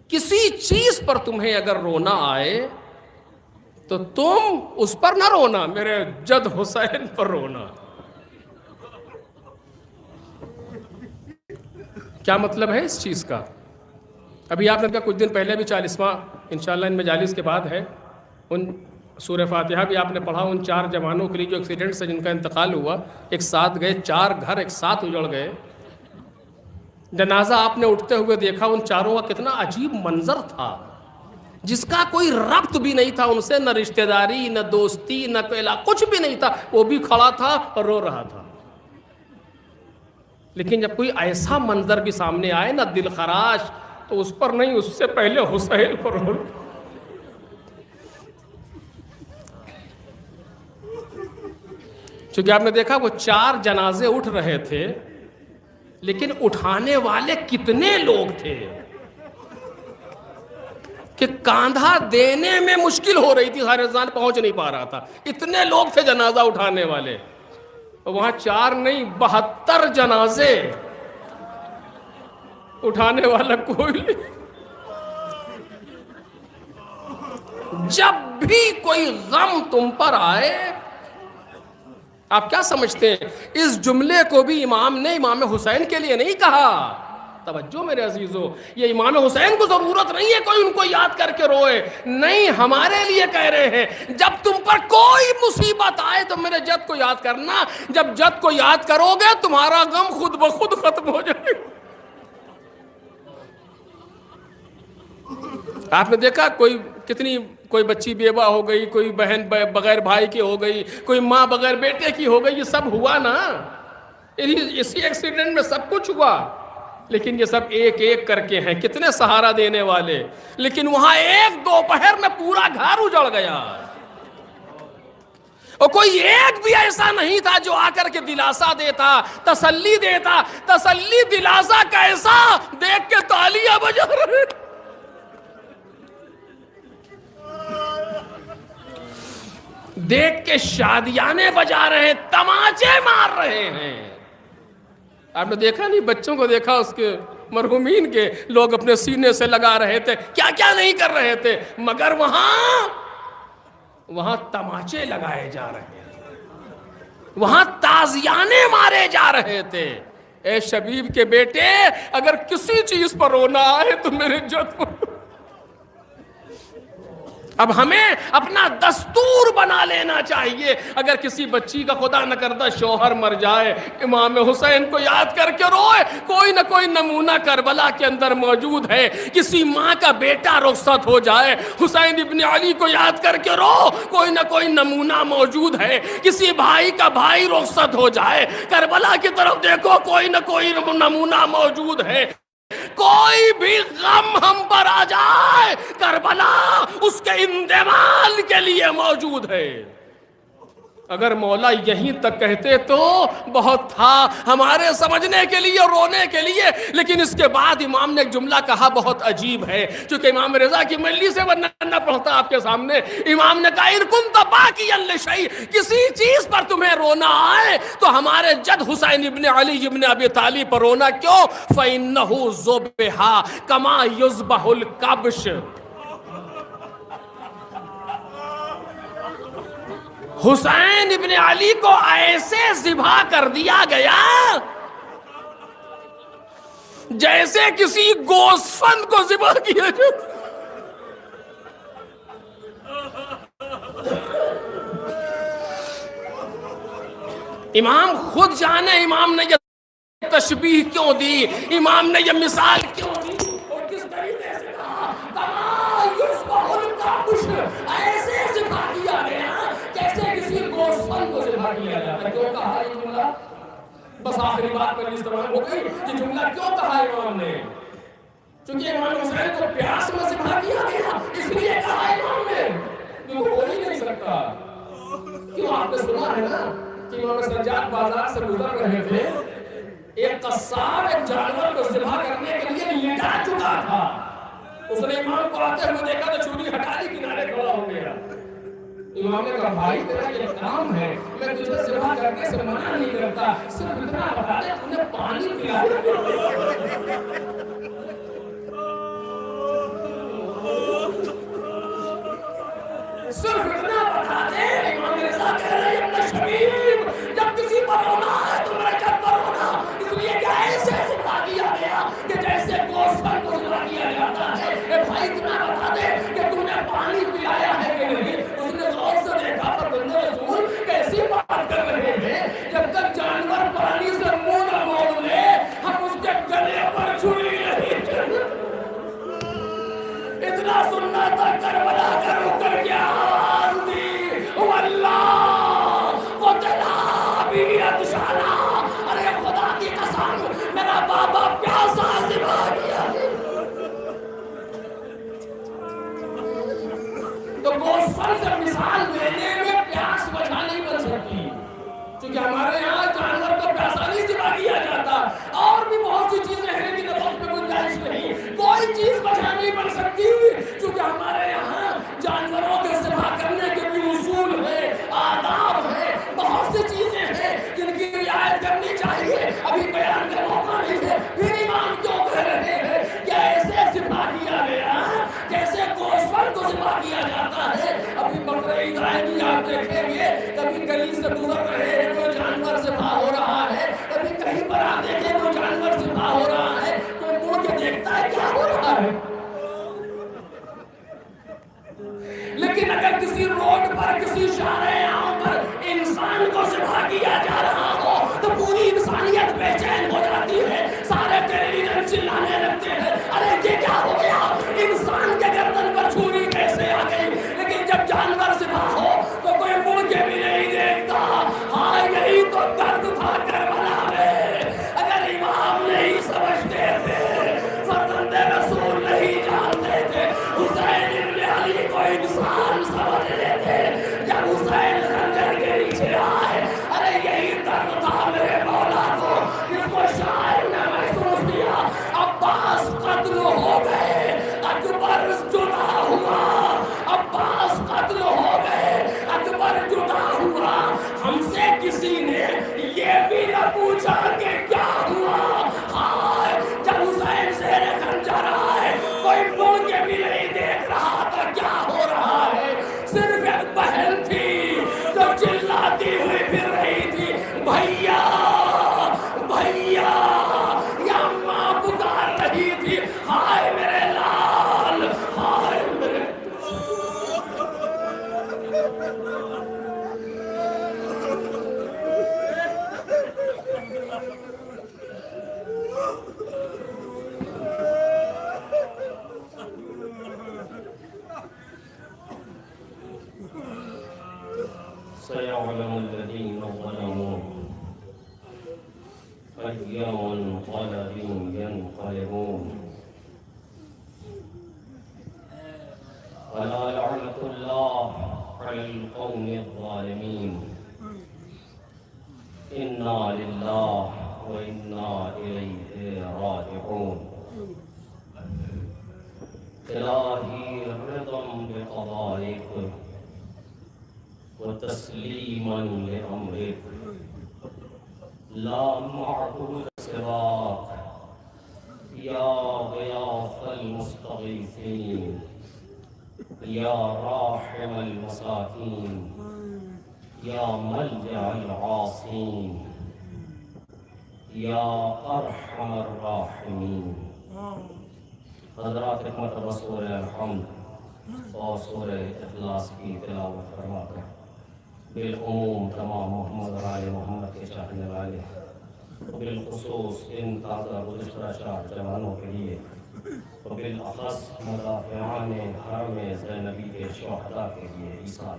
کسی چیز پر تمہیں اگر رونا آئے تو تم اس پر نہ رونا، میرے جد حسین پر رونا. کیا مطلب ہے اس چیز کا؟ ابھی آپ نے کہا کچھ دن پہلے بھی 40واں انشاءاللہ ان مجالس کے بعد ہے، ان سورہ فاتحہ بھی آپ نے پڑھا، ان 4 جوانوں کے لیے جو ایکسیڈنٹ سے جن کا انتقال ہوا، ایک ساتھ گئے، 4 گھر ایک ساتھ اجڑ گئے، جنازہ آپ نے اٹھتے ہوئے دیکھا، ان 4 کا کتنا عجیب منظر تھا، جس کا کوئی ربط بھی نہیں تھا ان سے، نہ رشتہ داری، نہ دوستی، نہ کوئی کچھ بھی نہیں تھا، وہ بھی کھڑا تھا اور رو رہا تھا۔ لیکن جب کوئی ایسا منظر بھی سامنے آئے نا دل خراش، تو اس پر نہیں، اس سے پہلے حسین پر رو۔ چونکہ آپ نے دیکھا وہ 4 جنازے اٹھ رہے تھے، لیکن اٹھانے والے کتنے لوگ تھے کہ کاندھا دینے میں مشکل ہو رہی تھی، ہر انسان پہنچ نہیں پا رہا تھا، اتنے لوگ تھے جنازہ اٹھانے والے۔ وہاں 4 نہیں 72 جنازے، اٹھانے والا کوئی نہیں۔ جب بھی کوئی غم تم پر آئے، آپ کیا سمجھتے ہیں اس جملے کو بھی امام نے امام حسین کے لیے نہیں کہا؟ توجہ میرے عزیزو، یہ امام حسین کو ضرورت نہیں ہے کوئی ان کو یاد کر کے روئے، نہیں، ہمارے لیے کہہ رہے ہیں جب تم پر کوئی مصیبت آئے تو میرے جد کو یاد کرنا، جب جد کو یاد کرو گے تمہارا غم خود بخود ختم ہو جائے گا۔ آپ نے دیکھا کوئی بچی بیوہ ہو گئی، کوئی بہن بغیر بھائی کی ہو گئی، کوئی ماں بغیر بیٹے کی ہو گئی، یہ سب ہوا نا، اسی ایکسیڈنٹ میں سب کچھ ہوا، لیکن یہ سب ایک ایک کر کے ہیں، کتنے سہارا دینے والے، لیکن وہاں ایک دوپہر میں پورا گھر اجڑ گیا، اور کوئی ایک بھی ایسا نہیں تھا جو آ کر کے دلاسا دیتا، تسلی دیتا، تسلی دلاسا کیسا، دیکھ کے تالیاں بجا رہے، دیکھ کے شادیانے بجا رہے ہیں، تماچے مار رہے ہیں۔ آپ نے دیکھا نہیں، بچوں کو دیکھا اس کے مرحومین کے، لوگ اپنے سینے سے لگا رہے تھے، کیا کیا نہیں کر رہے تھے، مگر وہاں تماچے لگائے جا رہے تھے، وہاں تازیانے مارے جا رہے تھے۔ اے شبیب کے بیٹے، اگر کسی چیز پر رونا آئے تو میرے جد پر۔ اب ہمیں اپنا دستور بنا لینا چاہیے، اگر کسی بچی کا خدا نہ کرتا شوہر مر جائے، امام حسین کو یاد کر کے روئے، کوئی نہ کوئی نمونہ کربلا کے اندر موجود ہے، کسی ماں کا بیٹا رخصت ہو جائے، حسین ابن علی کو یاد کر کے رو، کوئی نہ کوئی نمونہ موجود ہے، کسی بھائی کا بھائی رخصت ہو جائے، کربلا کی طرف دیکھو، کوئی نہ کوئی نمونہ موجود ہے، کوئی بھی غم ہم پر آ جائے، کربلا اس کے اندمال کے لیے موجود ہے۔ اگر مولا یہیں تک کہتے تو بہت تھا ہمارے سمجھنے کے لیے اور رونے کے لیے، لیکن اس کے بعد امام نے ایک جملہ کہا بہت عجیب ہے، چونکہ امام رضا کی مجلس سے ورنہ نہ پڑھتا آپ کے سامنے، امام نے کہا ان کنت باکیا لشیء، کسی چیز پر تمہیں رونا آئے تو ہمارے جد حسین ابن علی ابن ابی طالب پر رونا کیوں، فإنہ ذبح کما یذبح الکبش، حسین ابن علی کو ایسے ذبح کر دیا گیا جیسے کسی گوسفند کو ذبح کیا جاتا۔ امام خود جانے امام نے یہ تشبیہ کیوں دی، امام نے یہ مثال کیوں دی، اور کس طریقے سے کہا کما یذبح الکبش، ایسے ذبح کیا گیا جیسے کسی گوسفند کو ذبح کیا جاتا۔ کیوں کہا یہ جملہ؟ بس آخری بات پر استعمال ہو گئی، یہ جملہ کیوں کہا امام نے؟ چونکہ امام حسین کو پیاس میں ذبح کیا گیا، اس لیے کہا امام نے، کیونکہ ہو ہی نہیں سکتا۔ کیوں آپ نے سنا ہے نا کہ امام سجاد بازار سے گزر رہے تھے، ایک قصاب ایک جانور کو ذبح کرنے کے لیے لٹا چکا تھا، اس نے امام کو آتے ہوئے دیکھا تو چھری ہٹا لی، کنارے کھڑا ہو گیا۔ امام نے کہا بھائی تیرا یہ کام ہے، میں تجھے ذبح کرنے سے منع نہیں کرتا، صرف اتنا بتا دے تو نے پانی پلایا۔ صرف اتنا بتا دے، امام رضا کہہ رہے ہیں ابن شبیب جب کسی پر رونا ہے تو میرے جد پر رونا، اس لیے کہ ایسے ذبح کیا گیا أي منقلب ينقلبون ألا لعنة الله على القوم الظالمين إنا لله وإنا إليه راجعون إلهي رضا بقضائك وتسليما لأمرك لا معبود سواك يا غياث المستغيثين يا راحم المساكين يا ملجأ العاصين يا أرحم الراحمين حضرات مرتبہ سورہ الحمد اور سورہ اخلاص کی تلاوت فرما کر بالعموم تمام محمد اور آل محمد کے چاہنے والے بالخصوص ان تازہ گزشتہ شاہ جوانوں کے لیے وبالاخص مدافعان حرم زینبی کے شہداء کے لیے ایثار